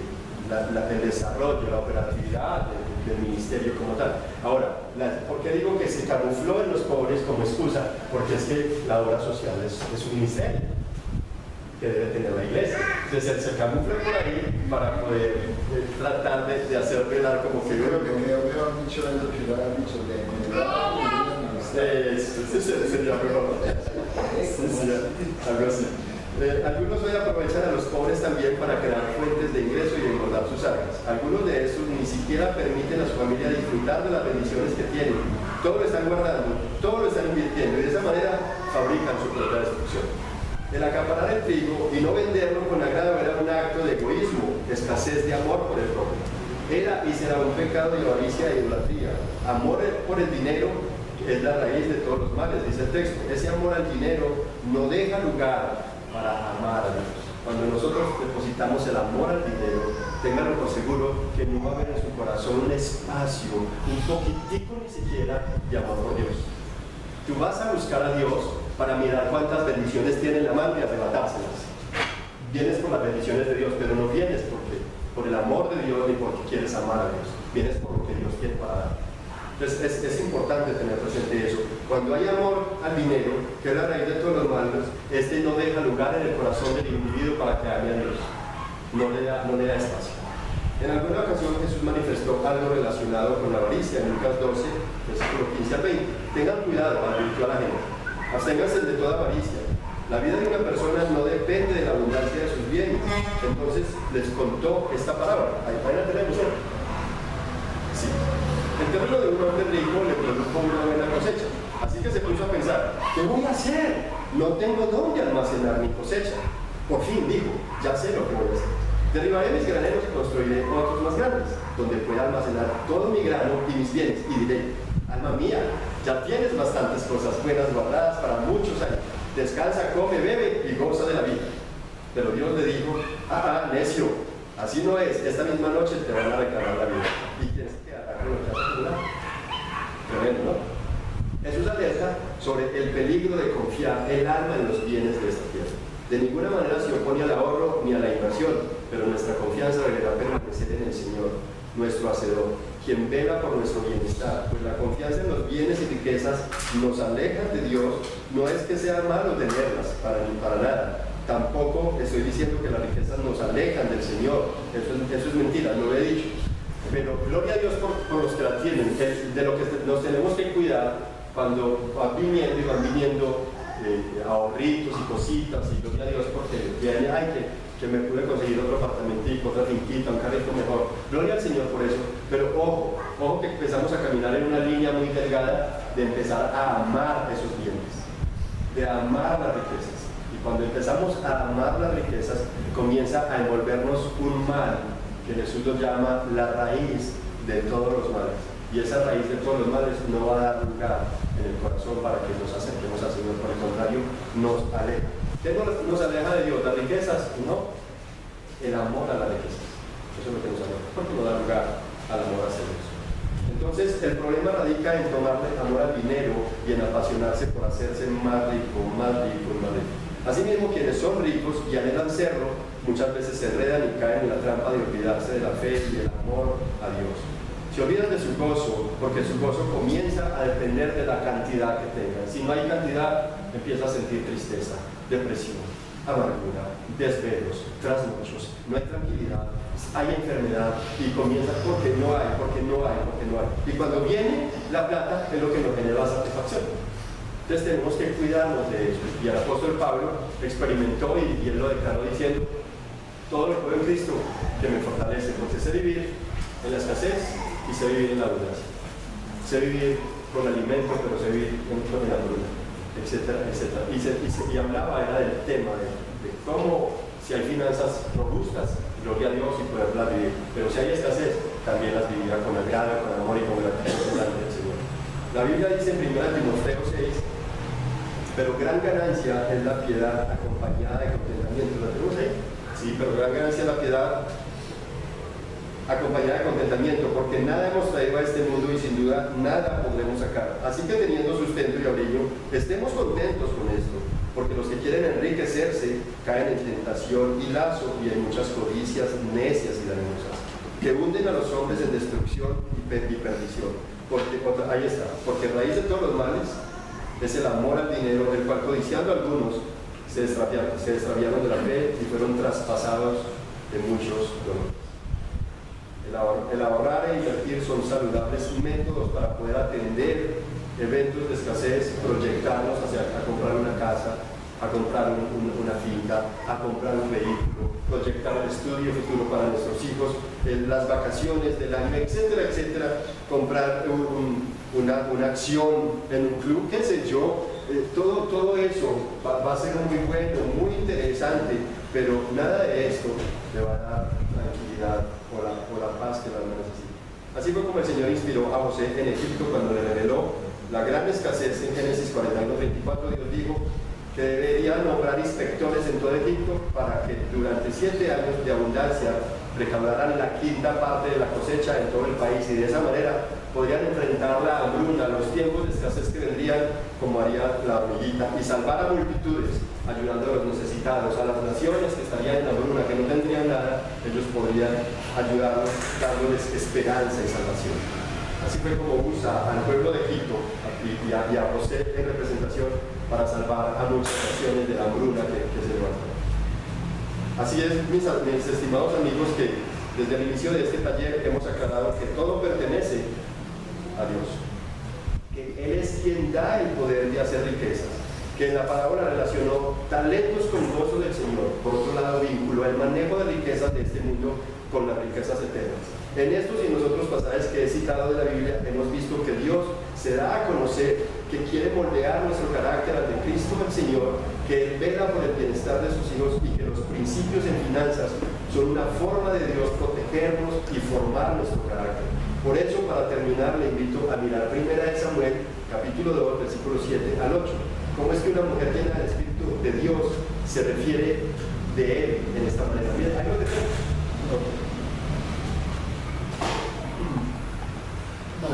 [SPEAKER 1] el desarrollo, la operatividad del ministerio como tal. Ahora, ¿por qué digo que se camufló en los pobres como excusa? Porque es que la obra social es un ministerio que debe tener la iglesia. Entonces se camufla por ahí para poder tratar de hacer velar como que
[SPEAKER 4] Creo que habían dicho eso, que lo habían dicho de
[SPEAKER 1] sería mejor. Algo así. Algunos hoy aprovechan a los pobres también para crear fuentes de ingreso y engordar sus arcas. Algunos de esos ni siquiera permiten a su familia disfrutar de las bendiciones que tienen. Todo lo están guardando, todo lo están invirtiendo y de esa manera fabrican su propia destrucción. El acaparar el trigo y no venderlo con agrado era un acto de egoísmo, escasez de amor por el prójimo. Era y será un pecado de avaricia e idolatría. Amor por el dinero es la raíz de todos los males, dice el texto. Ese amor al dinero no deja lugar para amar a Dios. Cuando nosotros depositamos el amor al dinero, ténganlo por seguro que no va a haber en su corazón un espacio, un poquitico ni siquiera de amor por Dios. Tú vas a buscar a Dios para mirar cuántas bendiciones tiene en la mano y arrebatárselas. Vienes por las bendiciones de Dios, pero no vienes por el amor de Dios ni porque quieres amar a Dios. Vienes por lo que Dios quiere para dar. Entonces es importante tener presente eso. Cuando hay amor al dinero, que es la raíz de todos los males, este no deja lugar en el corazón del individuo para que ame a Dios. No le da espacio. En alguna ocasión Jesús manifestó algo relacionado con la avaricia en Lucas 12, versículo 15 al 20. Tengan cuidado para virtuar a la gente. Absténganse de toda avaricia. La vida de una persona no depende de la abundancia de sus bienes. Entonces les contó esta parábola. Ahí la tenemos, ¿no? Sí. El terreno de un hombre rico le produjo una buena cosecha. Así que se puso a pensar: ¿qué voy a hacer? No tengo dónde almacenar mi cosecha. Por fin dijo: ya sé lo que voy a hacer. Derribaré mis graneros y construiré otros más grandes, donde pueda almacenar todo mi grano y mis bienes. Y diré, alma mía, ya tienes bastantes cosas buenas guardadas para muchos años. Descansa, come, bebe y goza de la vida. Pero Dios le dijo, necio, así no es, esta misma noche te van a reclamar la vida. ¿Y quién se quedará con lo que has acumulado? Tremendo, ¿no? Jesús alerta sobre el peligro de confiar el alma en los bienes de esta tierra. De ninguna manera se opone al ahorro ni a la inversión, pero nuestra confianza deberá permanecer en el Señor, nuestro Hacedor, quien vela por nuestro bienestar, pues la confianza en los bienes y riquezas nos aleja de Dios. No es que sea malo tenerlas, para nada. Tampoco estoy diciendo que las riquezas nos alejan del Señor, eso es mentira, no lo he dicho. Pero gloria a Dios por los que la tienen. De lo que nos tenemos que cuidar cuando van viniendo ahorritos y cositas, y gloria a Dios porque viene, que me pude conseguir otro apartamentico, otra finquita, un carrito mejor. Gloria al Señor por eso, pero ojo que empezamos a caminar en una línea muy delgada de empezar a amar esos bienes, de amar las riquezas. Y cuando empezamos a amar las riquezas, comienza a envolvernos un mal que Jesús lo llama la raíz de todos los males. Y esa raíz de todos los males no va a dar lugar en el corazón para que nos acerquemos al Señor, por el contrario, nos aleja. ¿Qué nos aleja de Dios? ¿Las riquezas? No, el amor a las riquezas. Eso es lo que nos aleja, porque no da lugar al amor hacia Dios. Entonces, el problema radica en tomarle amor al dinero y en apasionarse por hacerse más rico, más rico y más rico. Asimismo, quienes son ricos y anhelan serlo, muchas veces se enredan y caen en la trampa de olvidarse de la fe y del amor a Dios. Se olvidan de su gozo, porque su gozo comienza a depender de la cantidad que tengan. Si no hay cantidad, empieza a sentir tristeza, depresión, amargura, desvelos, trasnochos, no hay tranquilidad, hay enfermedad y comienza porque no hay. Y cuando viene la plata es lo que nos genera la satisfacción. Entonces tenemos que cuidarnos de eso. Y el apóstol Pablo experimentó y él lo declaró diciendo, todo lo puedo en Cristo que me fortalece, porque sé vivir en la escasez y sé vivir en la abundancia. Sé vivir con alimento, pero sé vivir con la hambruna, etcétera, etcétera. Y hablaba era del tema de cómo, si hay finanzas robustas, gloria a Dios y poderlas vivir, pero si hay escasez, también las vivirá con agrado, con amor y con gratitud delante del Señor. La Biblia dice en 1 Timoteo 6, pero gran ganancia es la piedad acompañada de contentamiento. ¿La tenemos ahí? Sí, pero gran ganancia es la piedad acompañada de contentamiento, porque nada hemos traído a este mundo y sin duda nada podremos sacar. Así que teniendo sustento y abrigo, estemos contentos con esto, porque los que quieren enriquecerse caen en tentación y lazo y en muchas codicias necias y dañosas, que hunden a los hombres en destrucción y perdición. Porque raíz de todos los males es el amor al dinero, del cual codiciando algunos se extraviaron de la fe y fueron traspasados de muchos dolores. El ahorrar e invertir son saludables métodos para poder atender eventos de escasez, proyectarnos a comprar una casa, a comprar una finca, a comprar un vehículo, proyectar el estudio futuro para nuestros hijos, las vacaciones del año, etcétera, etcétera, comprar una acción en un club, qué sé yo, todo eso va a ser muy bueno, muy interesante, pero nada de esto le va a dar tranquilidad o la paz que la necesita. Así fue como el Señor inspiró a José en Egipto cuando le reveló la gran escasez en Génesis 41:24. Dios dijo que debería nombrar inspectores en todo Egipto para que durante 7 años de abundancia recaudaran la quinta parte de la cosecha en todo el país, y de esa manera podrían enfrentar la hambruna, los tiempos de escasez que vendrían, como haría la hormiguita, y salvar a multitudes, ayudando a los necesitados, a las naciones que estarían en la hambruna, que no tendrían nada, ellos podrían ayudarlos, dándoles esperanza y salvación. Así fue como usa al pueblo de Egipto y a José en representación para salvar a muchas naciones de la hambruna que se levantó. Así es, mis estimados amigos, que desde el inicio de este taller hemos aclarado que todo pertenece a Dios, que Él es quien da el poder de hacer riquezas, que en la parábola relacionó talentos con gozo del Señor. Por otro lado, vinculó el manejo de riquezas de este mundo con las riquezas eternas. En estos y en los otros pasajes que he citado de la Biblia, hemos visto que Dios se da a conocer, que quiere moldear nuestro carácter ante Cristo el Señor, que Él vela por el bienestar de sus hijos y que los principios en finanzas son una forma de Dios protegernos y formar nuestro carácter. Por eso, para terminar, le invito a mirar 1 Samuel, capítulo 2, versículos 7 al 8. ¿Cómo es que una mujer llena del Espíritu de Dios se refiere de Él en esta manera? Mira, ahí lo tenemos.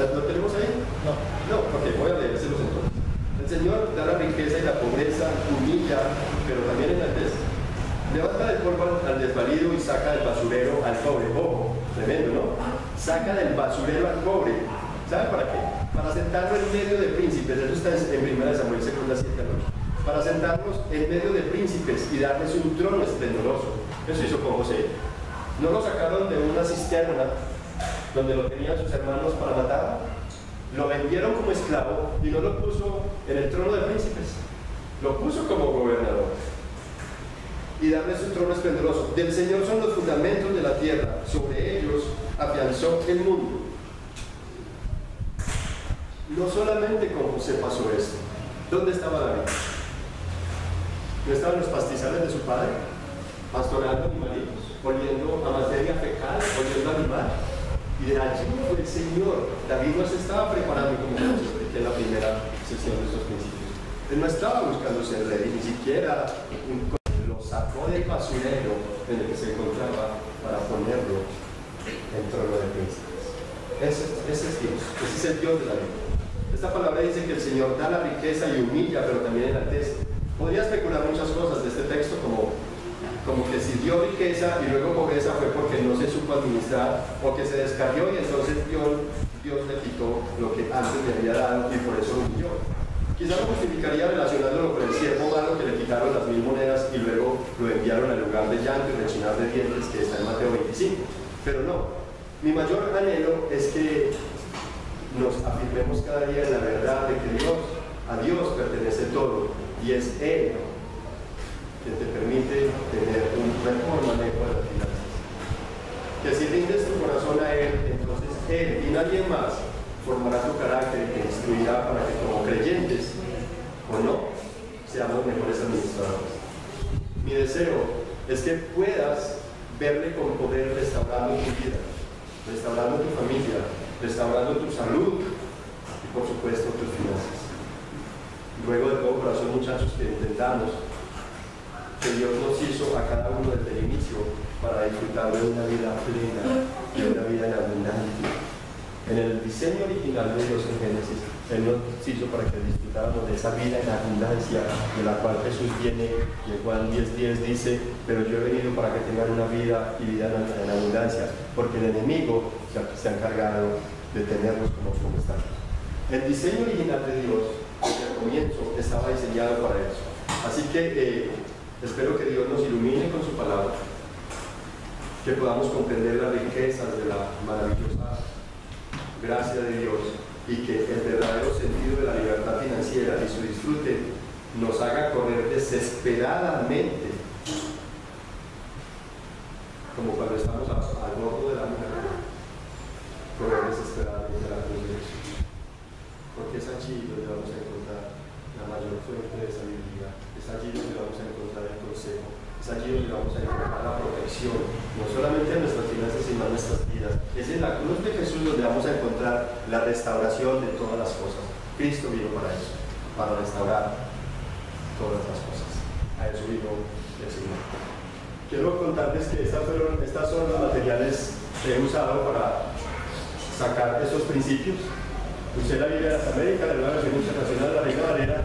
[SPEAKER 1] ¿Lo tenemos ahí? No, porque voy a leérselos entonces. El Señor da la riqueza y la pobreza, humilla, pero también enaltece. Levanta del polvo al desvalido y saca del basurero al pobre. Ojo, tremendo, ¿no? Saca del basurero al pobre. ¿Sabe para qué? Para sentarlo en medio de príncipes. Eso está en 1 Samuel 2, 7 al 8. Para sentarnos en medio de príncipes y darles un trono esplendoroso. Eso hizo con José. No lo sacaron de una cisterna donde lo tenían sus hermanos para matar. Lo vendieron como esclavo y no lo puso en el trono de príncipes. Lo puso como gobernador. Y darle su trono esplendoroso. Del Señor son los fundamentos de la tierra, sobre ellos afianzó el mundo. No solamente con José pasó esto. ¿Dónde estaba David? ¿No estaban los pastizales de su padre? Pastoreando animalitos, oliendo a materia fecal, oliendo a animal. Y de allí fue el Señor. David no se estaba preparando, como les expliqué en la primera sesión de estos principios. Él no estaba buscando ser rey, ni siquiera lo sacó del basurero en el que se encontraba para ponerlo en trono de príncipes. Ese es Dios, ese es el Dios de la Biblia. Esta palabra dice que el Señor da la riqueza y humilla, pero también enaltece. Podría especular muchas cosas de este texto, como que si dio riqueza y luego pobreza fue porque no se supo administrar o que se descarrió y entonces Dios le quitó lo que antes le había dado y por eso humilló. Quizá lo justificaría relacionándolo con el siervo malo que le quitaron las 1000 monedas y luego lo enviaron al lugar de llanto y rechinar de dientes que está en Mateo 25. Pero no, mi mayor anhelo es que nos afirmemos cada día en la verdad de que a Dios pertenece todo y es Él que te permite tener un mejor manejo de las finanzas. Que si rindes tu corazón a Él, entonces Él y nadie más formará tu carácter y te instruirá para que como creyentes o no, seamos mejores administradores. Mi deseo es que puedas verle con poder restaurando tu vida, restaurando tu familia, restaurando tu salud y por supuesto tus finanzas. Ruego de todo corazón, muchachos, que entendamos que Dios nos hizo a cada uno desde el inicio para disfrutar de una vida plena, de una vida en abundancia. En el diseño original de Dios en Génesis, Él nos hizo para que disfrutáramos de esa vida en abundancia, de la cual Jesús viene y en Juan 10:10 dice: pero yo he venido para que tengan una vida y vida en abundancia, porque el enemigo se ha encargado de tenernos como estamos. El diseño original de Dios, desde el comienzo, estaba diseñado para eso. Así que espero que Dios nos ilumine con su palabra, que podamos comprender las riquezas de la maravillosa gracia de Dios y que el verdadero sentido de la libertad financiera y su disfrute nos haga correr desesperadamente, como cuando estamos al borde de la mujer, correr desesperadamente a la cruz de Jesús, porque es allí donde vamos a encontrar la mayor fuente de sabiduría, es allí donde vamos a encontrar el consejo, es allí donde vamos a encontrar la protección, no solamente en nuestras finanzas, sino en nuestras vidas. Es en la cruz de Jesús donde vamos a encontrar la restauración de todas las cosas. Cristo vino para eso, para restaurar todas las cosas. A eso vino el Señor. Quiero contarles que estas son los materiales que he usado para sacar esos principios. Usé la Biblia de las Américas, la Nueva Versión Internacional de la Reina Valera,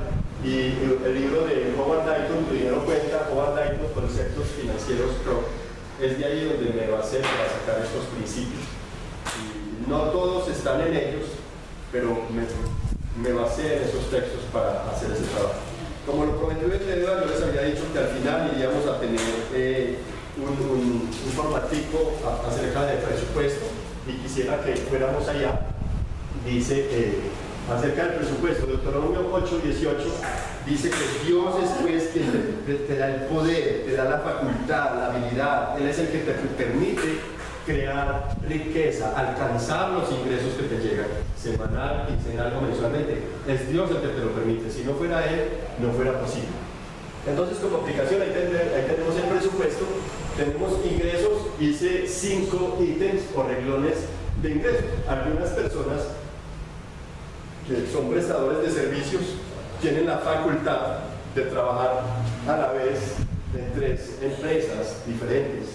[SPEAKER 1] y el libro de Howard Dayton, Tu dinero cuenta, Howard Dayton, Conceptos Financieros Pro. Es de ahí donde me basé para sacar estos principios. Y no todos están en ellos, pero me basé en esos textos para hacer ese trabajo. Como lo prometió el Edward, yo les había dicho que al final iríamos a tener un formatico acerca del presupuesto, y quisiera que fuéramos allá. Dice acerca del presupuesto, Deuteronomio 8:18, dice que Dios es pues quien te da el poder, te da la facultad, la habilidad. Él es el que te permite crear riqueza, alcanzar los ingresos que te llegan, semanal, quincenal o mensualmente. Es Dios el que te lo permite. Si no fuera Él, no fuera posible. Entonces, como aplicación, ahí tenemos el presupuesto, tenemos ingresos hice 5 ítems o renglones de ingresos. Algunas personas que son prestadores de servicios tienen la facultad de trabajar a la vez en 3 empresas diferentes,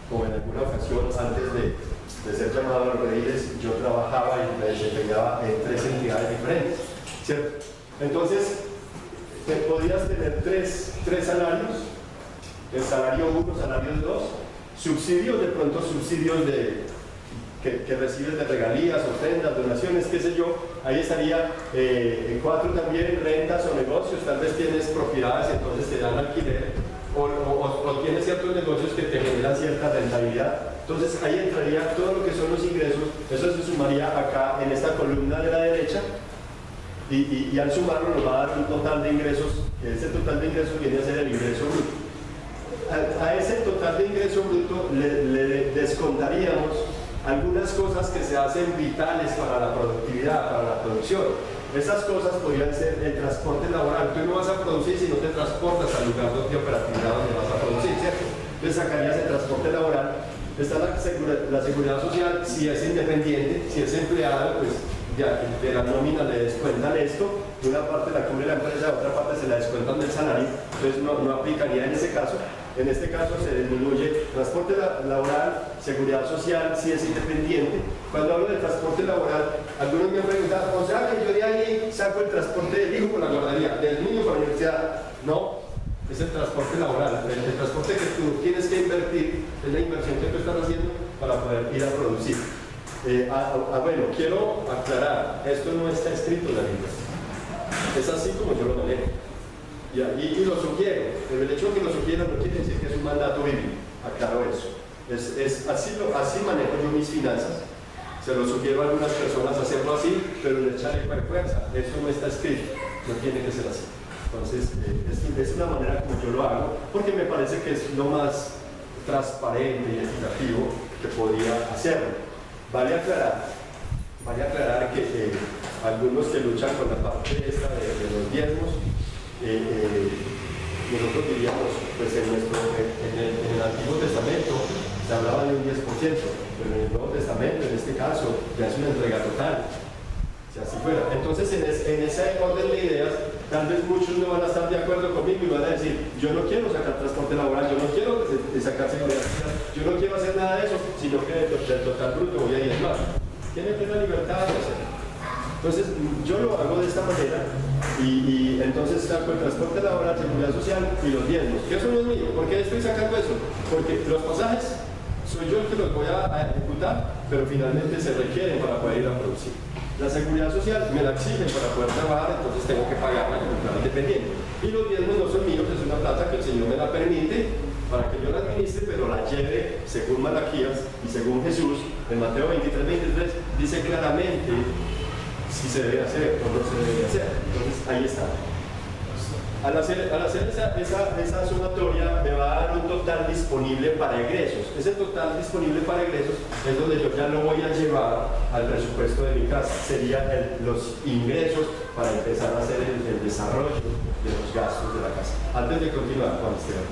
[SPEAKER 1] como en alguna ocasión antes de ser llamado a los Reyes, yo trabajaba y me desempeñaba en 3 entidades diferentes, ¿cierto? Entonces, podías tener tres salarios, el salario 1, salario 2, subsidios, de pronto subsidios que recibes de regalías, ofrendas, donaciones, qué sé yo. Ahí estaría 4 también, rentas o negocios. Tal vez tienes propiedades, entonces te dan alquiler, o tienes ciertos negocios que te generan cierta rentabilidad. Entonces ahí entraría todo lo que son los ingresos. Eso se sumaría acá en esta columna de la derecha, y al sumarlo nos va a dar un total de ingresos, que ese total de ingresos viene a ser el ingreso bruto. A ese total de ingreso bruto le descontaríamos algunas cosas que se hacen vitales para la productividad, para la producción. Esas cosas podrían ser el transporte laboral. Tú no vas a producir si no te transportas al lugar de operatividad donde vas a producir, ¿cierto? Entonces sacarías el transporte laboral. Está la seguridad social, si es independiente, si es empleado, pues de la nómina le descuentan esto, de una parte la cubre la empresa, de otra parte se la descuentan del salario, entonces no aplicaría en ese caso. En este caso se disminuye transporte laboral, seguridad social, si es independiente. Cuando hablo de transporte laboral, algunos me han preguntado, o sea que yo de ahí saco el transporte del hijo por la guardería, del niño por la universidad. No, es el transporte laboral, el transporte que tú tienes que invertir, es la inversión que tú estás haciendo para poder ir a producir. Bueno, quiero aclarar, esto no está escrito en la Biblia, es así como yo lo manejo. Y lo sugiero, pero el hecho de que lo sugiera no quiere decir que es un mandato bíblico, aclaro eso. Así manejo yo mis finanzas, se lo sugiero a algunas personas hacerlo así, pero le echaré fuerza, eso no está escrito, no tiene que ser así. Entonces, es una manera como yo lo hago, porque me parece que es lo más transparente y equitativo que podía hacerlo. Vale aclarar que algunos que luchan con la parte esta de los diezmos, nosotros diríamos, pues en el Antiguo Testamento se hablaba de un 10%, pero en el Nuevo Testamento, en este caso, ya es una entrega total, si así fuera. Entonces, en ese orden de ideas, tal vez muchos no van a estar de acuerdo conmigo y van a decir, yo no quiero sacar transporte laboral, yo no quiero sacar seguridad social, yo no quiero hacer nada de eso, sino que del total bruto voy a diezmar. Tienen plena libertad de hacerlo. Entonces, yo lo hago de esta manera y entonces saco el transporte laboral, seguridad social y los diezmos. Que eso no es mío. ¿Por qué estoy sacando eso? Porque los pasajes soy yo el que los voy a ejecutar, pero finalmente se requieren para poder ir a producir. La seguridad social me la exigen para poder trabajar, entonces tengo que pagarla como plan independiente. Y los diezmos no son míos, es una plata que el Señor me la permite para que yo la administre, pero la lleve según Malaquías y según Jesús. En Mateo 23 dice claramente si se debe hacer o no se debe hacer. Entonces ahí está. Al hacer esa sumatoria me va a dar un total disponible para egresos. Ese total disponible para egresos es donde yo ya lo voy a llevar al presupuesto de mi casa. Serían los ingresos para empezar a hacer el desarrollo de los gastos de la casa. Antes de continuar, Juan Esteban.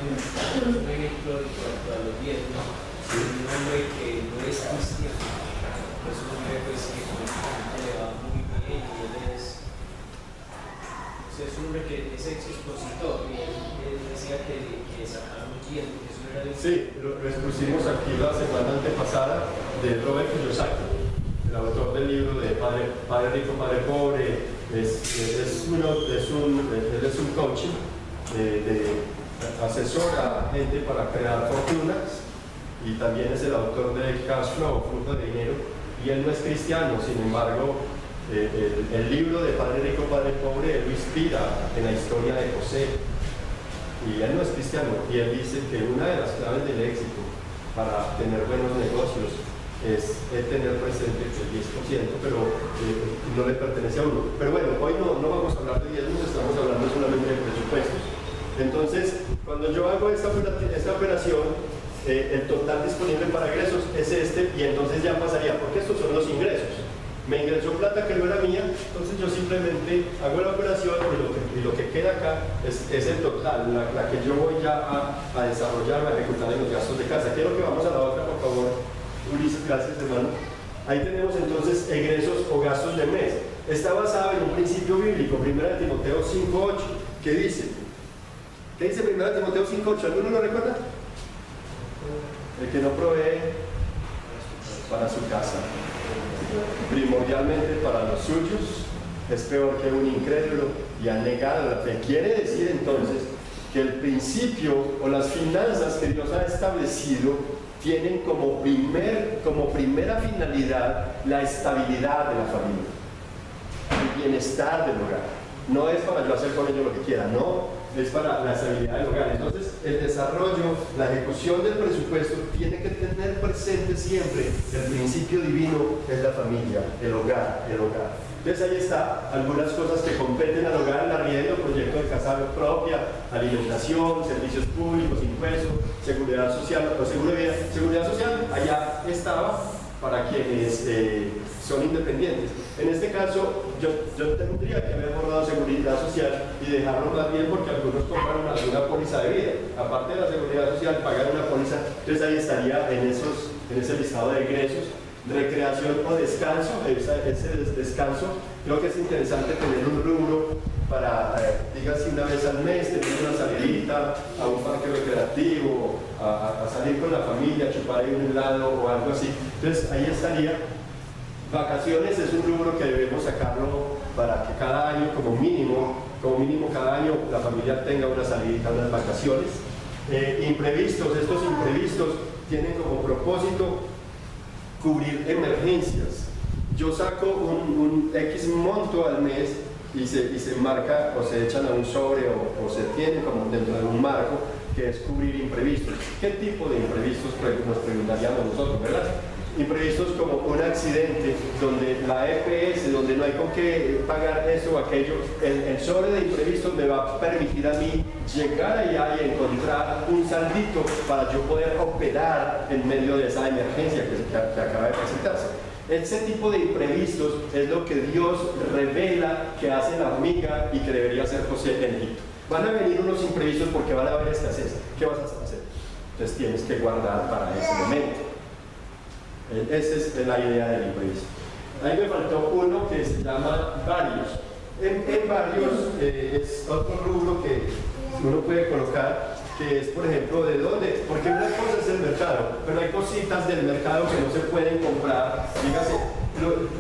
[SPEAKER 3] Un ejemplo en cuanto a los diezmos, un hombre que no es cristiano, pues un hombre pues, que le va muy bien y él es un hombre que es expositor y él decía que sacaron un diezmo, que eso era de...
[SPEAKER 1] Sí, lo expusimos aquí la semana antepasada de Robert Kiyosaki, el autor del libro de Padre Rico, Padre Pobre. Él es un coach, asesora a gente para crear fortunas, y también es el autor de Cash Flow, Flujo de Dinero, y él no es cristiano. Sin embargo, el libro de Padre Rico, Padre Pobre, él lo inspira en la historia de José, y él no es cristiano, y él dice que una de las claves del éxito para tener buenos negocios es tener presente el 10%, pero no le pertenece a uno. Pero bueno, hoy no vamos a hablar de diezmos, estamos hablando solamente de presupuestos. Entonces, cuando yo hago esta operación, el total disponible para ingresos es este, y entonces ya pasaría, porque estos son los ingresos. me ingresó plata que no era mía, entonces yo simplemente hago la operación y lo que queda acá es el total, la que yo voy ya a desarrollar, a ejecutar en los gastos de casa. Quiero que vamos a la otra, por favor, Ulises, gracias hermano. Ahí tenemos entonces egresos o gastos de mes. Está basado en un principio bíblico, 1 Timoteo 5:8, que dice, ¿qué dice 1 Timoteo 5:8? ¿Alguno lo recuerda? El que no provee para su casa, primordialmente para los suyos, es peor que un incrédulo y ha negado la fe. Quiere decir entonces que el principio o las finanzas que Dios ha establecido tienen como primera finalidad la estabilidad de la familia, el bienestar del hogar. No es para yo hacer con ello lo que quiera, no, es para la estabilidad del hogar. Entonces, el desarrollo, la ejecución del presupuesto tiene que tener presente siempre el principio divino es la familia, el hogar, el hogar. Entonces ahí está algunas cosas que competen al hogar, el arriendo, proyecto de casa propia, alimentación, servicios públicos, impuestos, seguridad social, o seguro de vida. Seguridad social, allá estaba para quienes son independientes. En este caso, yo tendría que haber borrado seguridad social y dejarlo más bien porque algunos compran alguna póliza de vida. Aparte de la seguridad social, pagan una póliza, entonces ahí estaría en ese listado de ingresos. Recreación o descanso, ese descanso, creo que es interesante tener un rubro para, dígase una vez al mes, tener una salidita a un parque recreativo, a salir con la familia, a chupar ahí un helado o algo así. Entonces ahí estaría. Vacaciones es un rubro que debemos sacarlo para que cada año, como mínimo cada año, la familia tenga una salidita, unas vacaciones. Imprevistos, estos imprevistos tienen como propósito cubrir emergencias. Yo saco un X monto al mes y se marca o se echan a un sobre o se tiene como dentro de un marco que es cubrir imprevistos. ¿Qué tipo de imprevistos nos preguntaríamos nosotros, verdad? Imprevistos como un accidente donde la EPS, donde no hay con qué pagar eso o aquello, el sobre de imprevistos me va a permitir a mí llegar allá y encontrar un saldito para yo poder operar en medio de esa emergencia que acaba de presentarse. Ese tipo de imprevistos es lo que Dios revela que hace la hormiga y que debería hacer José en Egipto. Van a venir unos imprevistos porque van a haber escasez. ¿Qué vas a hacer? Entonces tienes que guardar para ese momento. Esa es la idea del imprevisto. Ahí me faltó uno que se llama varios. En varios es otro rubro que uno puede colocar, que es, por ejemplo, ¿de dónde? Porque una cosa es el mercado, pero hay cositas del mercado que no se pueden comprar. Dígase,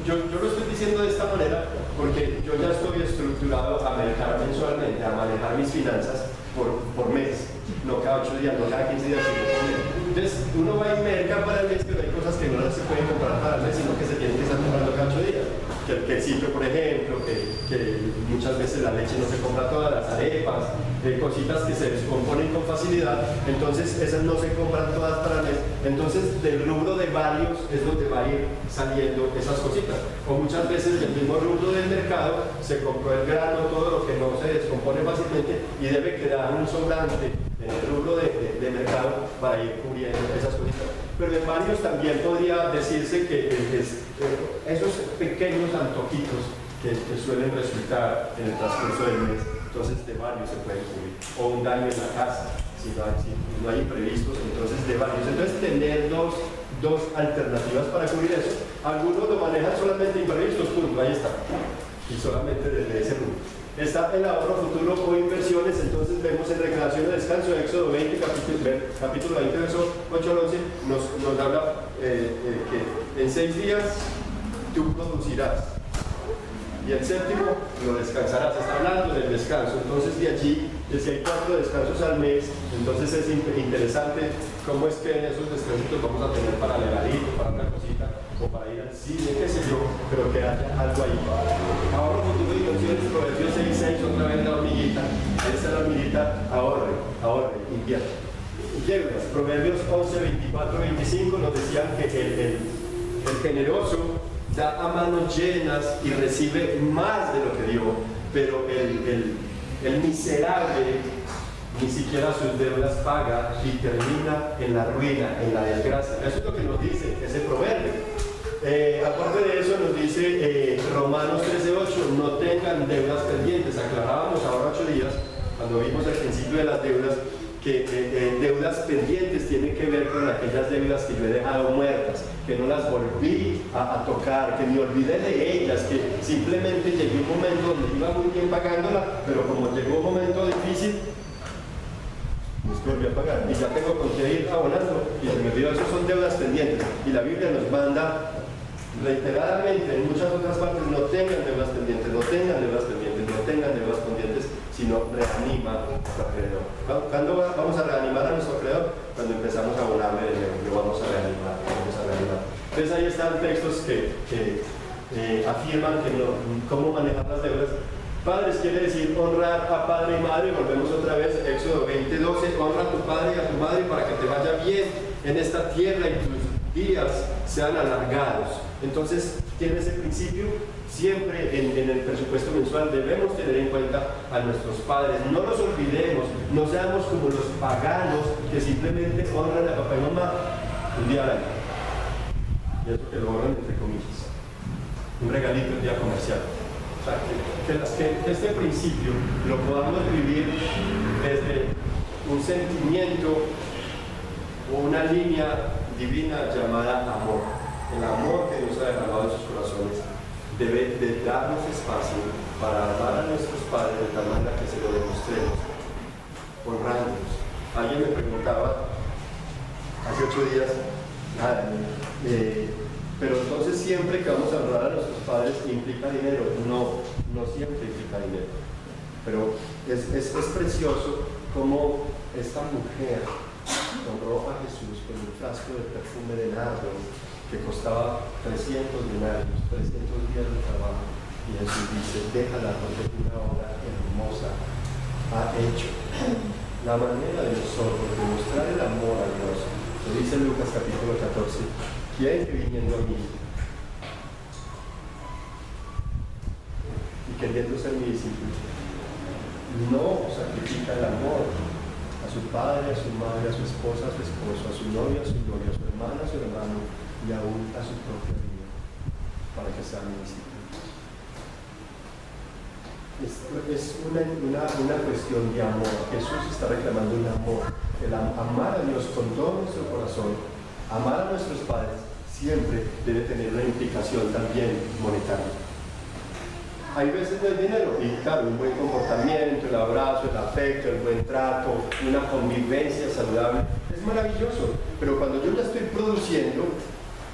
[SPEAKER 1] yo lo estoy diciendo de esta manera porque yo ya estoy estructurado a manejar mensualmente, a manejar mis finanzas por mes, no cada 8 días, no cada 15 días, sino por mes. Entonces, uno va y merca para el mes, pero hay cosas que no se pueden comprar para el mes, sino que se tienen que estar comprando cada 8 días. Que el quesito, por ejemplo, que muchas veces la leche no se compra todas, las arepas, cositas que se descomponen con facilidad, entonces esas no se compran todas para el mes. Entonces, del rubro de varios es donde va a ir saliendo esas cositas. O muchas veces del mismo rubro del mercado se compró el grano, todo lo que no se descompone fácilmente y debe quedar un sobrante en el rubro de mercado para ir cubriendo esas cositas. Pero en varios también podría decirse que esos pequeños antojitos que suelen resultar en el transcurso del mes, entonces de varios se pueden cubrir. O un daño en la casa, si no hay imprevistos, entonces de varios. Entonces tener dos alternativas para cubrir eso. Algunos lo manejan solamente imprevistos, punto, ahí está. Y solamente desde ese rubro. Está el ahorro futuro o inversiones, entonces vemos en recreación y descanso, Éxodo 20, capítulo 20, verso 8 al 11, nos habla que en 6 días tú producirás y el séptimo lo descansarás. Está hablando del descanso, entonces de allí, si hay 4 descansos al mes, entonces es interesante cómo es que en esos descansos vamos a tener para legadito, para una cosita, o para ir al cine, qué sé yo, pero que haya algo ahí. Ahorro futuro y inversiones, Proverbios 6:6, otra vez la hormiguita. Esa es la hormiguita, ahorre, invierta. Deudas, Proverbios 11:24-25 nos decían que el generoso da a manos llenas y recibe más de lo que dio, pero el miserable ni siquiera sus deudas paga y termina en la ruina, en la desgracia. Eso es lo que nos dice ese proverbio. Aparte de eso nos dice Romanos 13:8, no tengan deudas pendientes. Aclarábamos ahora 8 días, cuando vimos al principio de las deudas, que deudas pendientes tienen que ver con aquellas deudas que yo he dejado muertas, que no las volví a tocar, que me olvidé de ellas, que simplemente llegué un momento donde iba muy bien pagándola, pero como llegó un momento difícil, es que volví a pagar y ya tengo con qué ir abonando y se me olvidó. Esas son deudas pendientes y la Biblia nos manda reiteradamente en muchas otras partes: no tengan deudas pendientes, no tengan deudas pendientes, no tengan deudas pendientes, sino reanima a nuestro acreedor. ¿Cuándo vamos a reanimar a nuestro acreedor? Cuando empezamos a abonarle dinero, lo vamos a reanimar, Entonces ahí están textos que afirman que cómo manejar las deudas. Padres quiere decir honrar a padre y madre. Volvemos otra vez, Éxodo 20:12, honra a tu padre y a tu madre para que te vaya bien en esta tierra y tus días sean alargados. Entonces tiene ese principio. Siempre en el presupuesto mensual debemos tener en cuenta a nuestros padres. No los olvidemos, no seamos como los paganos que simplemente honran a papá y mamá un día al año. Y eso que lo honran entre comillas, un regalito el día comercial. O sea, que este principio lo podamos vivir desde un sentimiento o una línea divina llamada amor. El amor que Dios ha derramado en sus corazones debe de darnos espacio para amar a nuestros padres de tal manera que se lo demostremos, honrándolos. Alguien me preguntaba hace 8 días, pero entonces siempre que vamos a honrar a nuestros padres implica dinero. No siempre implica dinero. Pero es precioso cómo esta mujer honró a Jesús con un frasco de perfume de nardo que costaba 300 denarios, 300 días de trabajo. Y Jesús dice: déjala porque una obra hermosa ha hecho. La manera de nosotros de mostrar el amor a Dios, lo dice Lucas capítulo 14, ¿quién que viniendo a mí y queriendo ser mi discípulo no sacrifica el amor a su padre, a su madre, a su esposa, a su esposo, a su novio, a su novio, a su hermano, a su hermano y aún a su propia vida, para que sea mi discípulo? Es una cuestión de amor. Jesús está reclamando un amor, el amar a Dios con todo nuestro corazón. Amar a nuestros padres siempre debe tener una implicación también monetaria. Hay veces no hay dinero, y claro, un buen comportamiento, el abrazo, el afecto, el buen trato, una convivencia saludable, es maravilloso. Pero cuando yo ya estoy produciendo,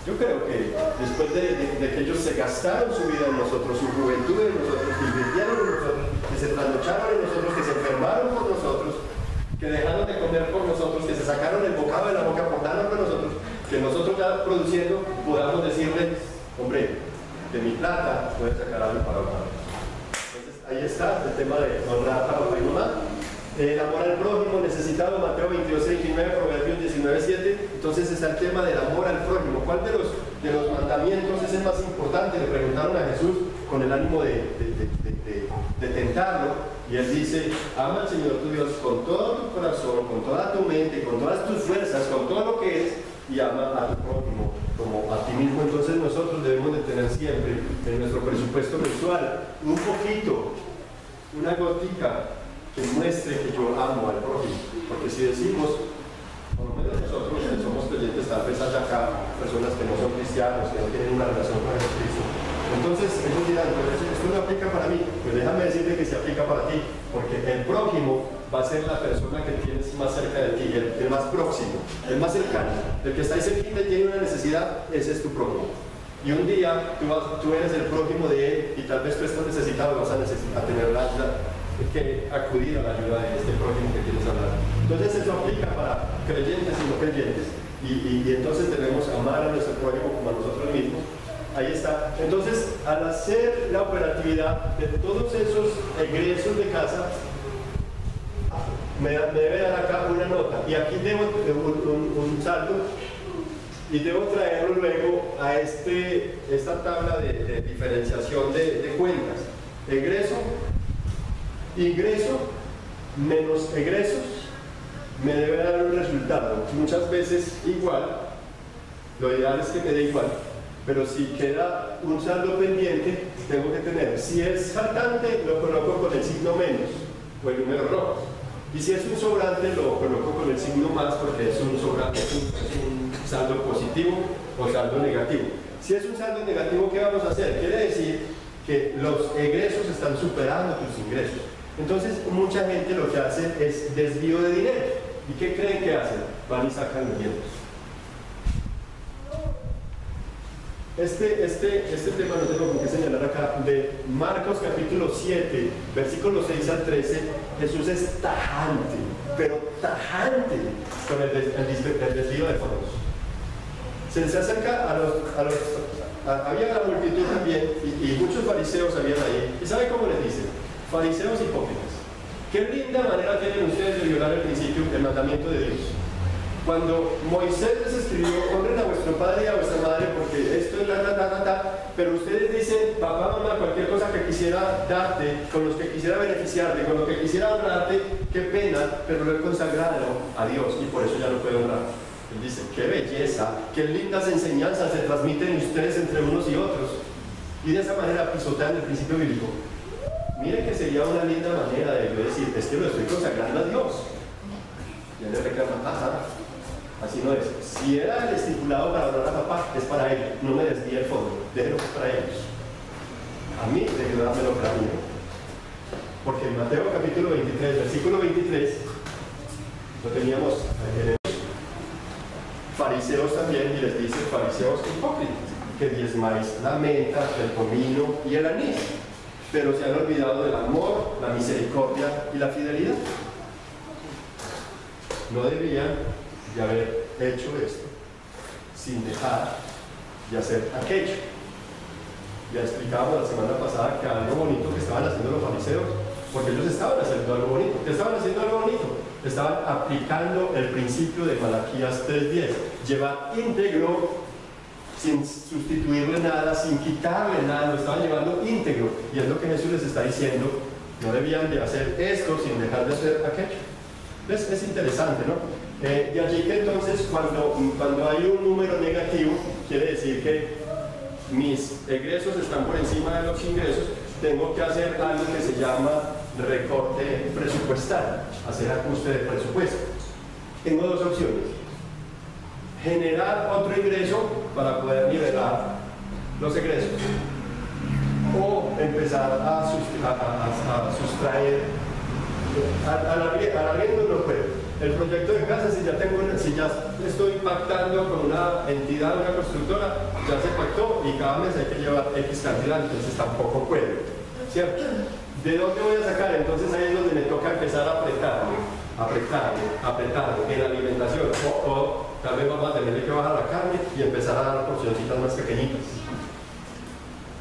[SPEAKER 1] yo creo que después de que ellos se gastaron su vida en nosotros, su juventud en nosotros, que invirtieron en nosotros, que se trasnocharon en nosotros, que se enfermaron por nosotros, que dejaron de comer por nosotros, que se sacaron el bocado de la boca por darnos por nosotros, que nosotros ya produciendo podamos decirle: hombre, de mi plata puedes sacar algo para honrar. Entonces ahí está el tema de honrar a papá y mamá. El amor al prójimo necesitado, Mateo 22:29, Proverbios 19:7. Entonces está el tema del amor al prójimo. ¿Cuál de los mandamientos es el más importante? Le preguntaron a Jesús con el ánimo de tentarlo, y él dice: ama al Señor tu Dios con todo tu corazón, con toda tu mente, con todas tus fuerzas, con todo lo que es, y ama a tu prójimo como a ti mismo. Entonces nosotros debemos de tener siempre en nuestro presupuesto mensual un poquito, una gotica que muestre que yo amo al prójimo. Porque si decimos, por lo menos nosotros que somos creyentes, tal vez haya acá personas que no son cristianos, que no tienen una relación con Jesucristo, entonces ellos dirán: pero esto no aplica para mí. Pues déjame decirte que se aplica para ti, porque el prójimo va a ser la persona que tienes más cerca de ti, el más próximo, el más cercano, el que está ahí cerquita y tiene una necesidad. Ese es tu prójimo. Y un día tú eres el prójimo de él, y tal vez tú estás necesitado, vas a tener la ayuda, que acudir a la ayuda de este prójimo que quieres hablar. Entonces eso aplica para creyentes y no creyentes, y entonces debemos amar a nuestro prójimo como a nosotros mismos. Ahí está. Entonces, al hacer la operatividad de todos esos egresos de casa, me debe dar acá una nota, y aquí debo un saldo, y debo traerlo luego a esta tabla de diferenciación de cuentas. Ingreso menos egresos me debe dar un resultado, muchas veces igual. Lo ideal es que me dé igual, Pero si queda un saldo pendiente, tengo que tener, si es faltante, lo coloco con el signo menos o el número rojo. Y si es un sobrante, lo coloco con el signo más porque es un sobrante, es un saldo positivo o saldo negativo. Si es un saldo negativo, ¿qué vamos a hacer? Quiere decir que los egresos están superando tus ingresos. Entonces, mucha gente lo que hace es desvío de dinero. ¿Y qué creen que hacen? Van y sacan los bienes. Este tema no tengo por qué señalar acá, de Marcos capítulo 7, versículos 6 al 13, Jesús es tajante, pero tajante con el desvío de fondos. Se acerca había la multitud también, y muchos fariseos habían ahí, y ¿sabe cómo les dice? Fariseos hipócritas, qué linda manera tienen ustedes de violar el principio, el mandamiento de Dios. Cuando Moisés les escribió, honren a vuestro padre y a vuestra madre porque esto es pero ustedes dicen, papá, mamá, cualquier cosa que quisiera darte, con los que quisiera beneficiarte, con lo que quisiera honrarte, qué pena, pero lo he consagrado a Dios y por eso ya no puedo honrar. Él dice, qué belleza, qué lindas enseñanzas se transmiten ustedes entre unos y otros. Y de esa manera pisotean el principio bíblico. Miren que sería una linda manera de decir, es que lo estoy consagrando a Dios. Y él le reclama, así no es. Si era el estipulado para honrar a papá, es para él. No me desvíe el fondo. Déjenlo para ellos. A mí, déjenlo dármelo para mí. Porque en Mateo capítulo 23, versículo 23, lo teníamos en el fariseos también, y les dice, fariseos hipócritas, que diezmáis la menta, el comino y el anís, pero se han olvidado del amor, la misericordia y la fidelidad. No debían de haber hecho esto sin dejar de hacer aquello. Ya explicábamos la semana pasada que algo bonito que estaban haciendo los fariseos, porque ellos estaban haciendo algo bonito. ¿Qué estaban haciendo algo bonito? Estaban aplicando el principio de Malaquías 3:10, llevar íntegro sin sustituirle nada, sin quitarle nada, lo estaban llevando íntegro, y es lo que Jesús les está diciendo. No debían de hacer esto sin dejar de hacer aquello. Es interesante, ¿no? De allí que entonces cuando hay un número negativo, quiere decir que mis egresos están por encima de los ingresos, tengo que hacer algo que se llama recorte presupuestal, hacer ajuste de presupuesto. Tengo dos opciones: generar otro ingreso para poder nivelar los egresos, o empezar a sustraer al arriendo no puedo. El proyecto de casa, si ya estoy pactando con una entidad, una constructora, ya se pactó y cada mes hay que llevar X cantidad, entonces tampoco puedo, ¿cierto? ¿De dónde voy a sacar? Entonces ahí es donde me toca empezar a apretar en la alimentación, o tal vez vamos a tener que bajar la carne y empezar a dar porcioncitas más pequeñitas.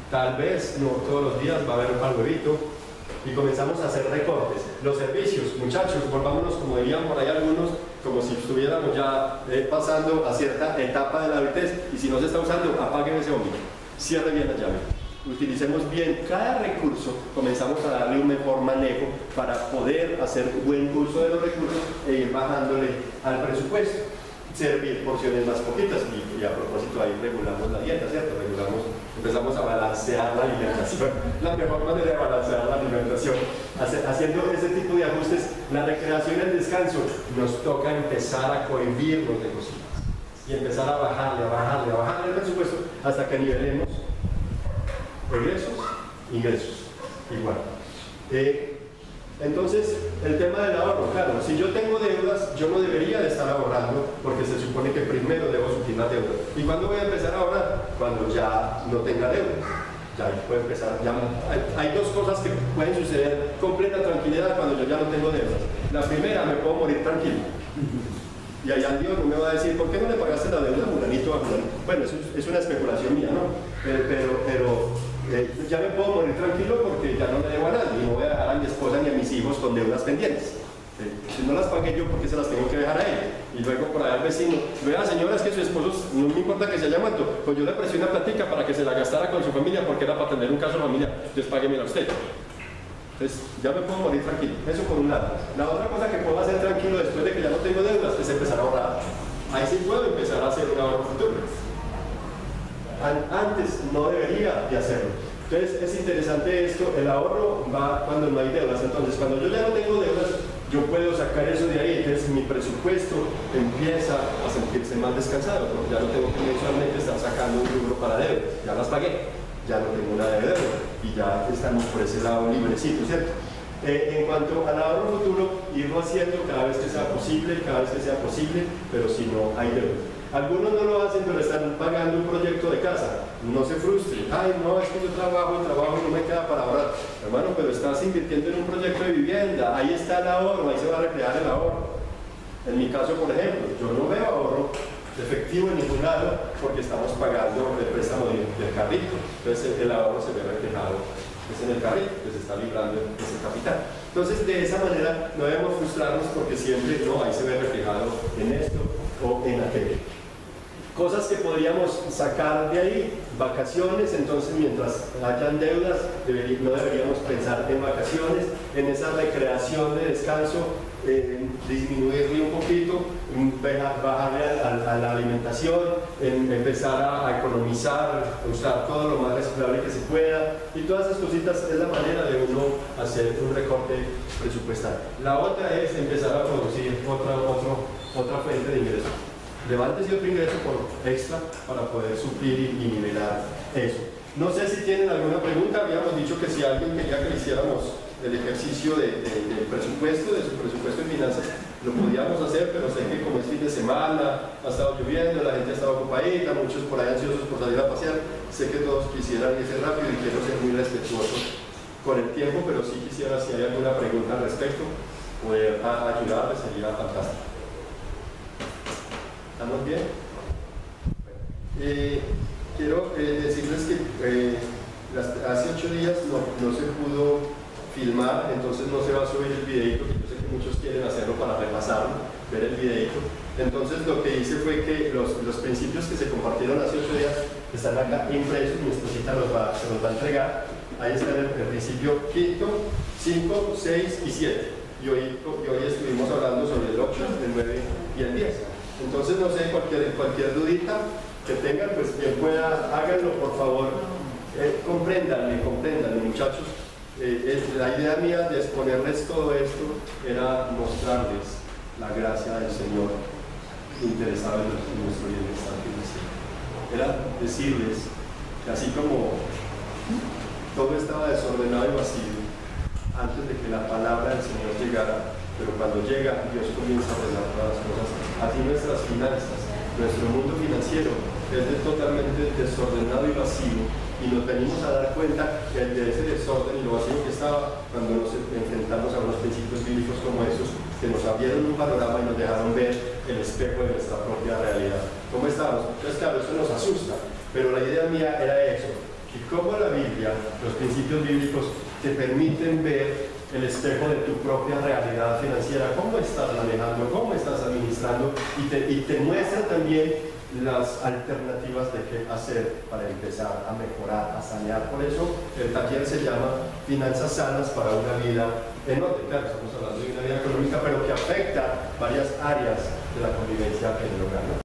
[SPEAKER 1] Tal vez no todos los días va a haber un pan huevito, y comenzamos a hacer recortes. Los servicios, muchachos, volvámonos, como dirían por ahí algunos, como si estuviéramos ya pasando a cierta etapa de la adultez, y si no se está usando, apaguen ese bombillo, cierre bien la llave, utilicemos bien cada recurso, comenzamos a darle un mejor manejo para poder hacer buen uso de los recursos e ir bajándole al presupuesto, servir porciones más poquitas, y a propósito ahí regulamos la dieta, ¿cierto? Empezamos a balancear la alimentación. La mejor manera de balancear la alimentación, haciendo ese tipo de ajustes, la recreación y el descanso, nos toca empezar a cohibirnos de cositas y empezar a bajarle el presupuesto hasta que nivelemos ingresos, igual. Entonces, el tema del ahorro, claro, si yo tengo deudas, yo no debería de estar ahorrando, porque se supone que primero debo suplir las deudas. ¿Y cuándo voy a empezar a ahorrar? Cuando ya no tenga deudas. Ya puedo empezar, hay dos cosas que pueden suceder: completa tranquilidad cuando yo ya no tengo deudas. La primera, me puedo morir tranquilo. Y allá Dios no me va a decir, ¿por qué no le pagaste la deuda a fulanito? Bueno, eso es una especulación mía, ¿no? Pero ya me puedo morir tranquilo porque ya no le debo a nadie, y no voy a dejar a mi esposa ni a mis hijos con deudas pendientes. Si no las pagué yo, ¿por qué se las tengo que dejar a ella? Y luego por allá al vecino, vea señora, es que su esposo, no me importa que se haya muerto, pues yo le presté una platica para que se la gastara con su familia porque era para tener un caso familiar, entonces páguemela usted. Entonces ya me puedo morir tranquilo, eso por un lado. La otra cosa que puedo hacer tranquilo después de que ya no tengo deudas es empezar a ahorrar. Ahí sí puedo empezar a hacer un ahorro futuro. antes no debería de hacerlo. Entonces es interesante esto, el ahorro va cuando no hay deudas. Entonces cuando yo ya no tengo deudas, yo puedo sacar eso de ahí. Entonces mi presupuesto empieza a sentirse más descansado, porque ya no tengo que mensualmente estar sacando un rubro para deudas, ya las pagué, ya no tengo nada de deuda y ya estamos por ese lado librecitos, ¿cierto? En cuanto al ahorro futuro, irlo haciendo cada vez que sea posible, pero si no hay deuda. Algunos no lo hacen, pero están pagando un proyecto de casa. No se frustre. Ay, no, es que yo trabajo y no me queda para ahorrar. Hermano, pero estás invirtiendo en un proyecto de vivienda. Ahí está el ahorro, ahí se va a reflejar el ahorro. En mi caso, por ejemplo, yo no veo ahorro efectivo en ningún lado porque estamos pagando el préstamo del carrito. Entonces el ahorro se ve reflejado en el carrito, que se está librando ese capital. Entonces, de esa manera no debemos frustrarnos porque siempre no, ahí se ve reflejado en esto o en aquello. Cosas que podríamos sacar de ahí, vacaciones. Entonces mientras hayan deudas no deberíamos pensar en vacaciones, en esa recreación de descanso, disminuirle un poquito, bajarle a la alimentación, empezar a economizar, usar todo lo más reciclable que se pueda, y todas esas cositas es la manera de uno hacer un recorte presupuestal. La otra es empezar a producir otra fuente de ingresos. Levántese otro ingreso por extra para poder suplir y nivelar eso. No sé si tienen alguna pregunta. Habíamos dicho que si alguien quería que hiciéramos el ejercicio del presupuesto, de su presupuesto de finanzas, lo podíamos hacer, pero sé que como es fin de semana, ha estado lloviendo, la gente ha estado ocupadita, muchos por ahí ansiosos por salir a pasear. Sé que todos quisieran irse rápido y quiero ser muy respetuoso con el tiempo, pero sí quisiera, si hay alguna pregunta al respecto, poder ayudarles, sería fantástico. ¿Estamos bien? Bueno, quiero decirles que hace 8 días no se pudo filmar, entonces no se va a subir el videito, que yo sé que muchos quieren hacerlo para repasarlo, ver el videito. Entonces lo que hice fue que los principios que se compartieron hace 8 días están acá impresos, mi esposita se los va a entregar. Ahí está el principio quinto, 5, 6 y 7. Y hoy estuvimos hablando sobre el 8, el 9 y el 10. Entonces, no sé, cualquier dudita que tengan, pues quien pueda, háganlo por favor. Compréndanme, muchachos. La idea mía de exponerles todo esto era mostrarles la gracia del Señor interesado en nuestro bienestar financiero. Era decirles que así como todo estaba desordenado y vacío antes de que la palabra del Señor llegara, pero cuando llega, Dios comienza a ordenar todas las cosas. Así nuestras finanzas, nuestro mundo financiero es totalmente desordenado y vacío, y nos venimos a dar cuenta de ese desorden y lo vacío que estaba cuando nos enfrentamos a unos principios bíblicos como esos, que nos abrieron un panorama y nos dejaron ver el espejo de nuestra propia realidad. ¿Cómo estábamos? Entonces, claro, eso nos asusta, pero la idea mía era eso, que como la Biblia, los principios bíblicos, te permiten ver el espejo de tu propia realidad financiera, cómo estás manejando, cómo estás administrando, y te muestra también las alternativas de qué hacer para empezar a mejorar, a sanear. Por eso el taller se llama Finanzas Sanas para una vida en orden. Claro, estamos hablando de una vida económica, pero que afecta varias áreas de la convivencia en el hogar, ¿no?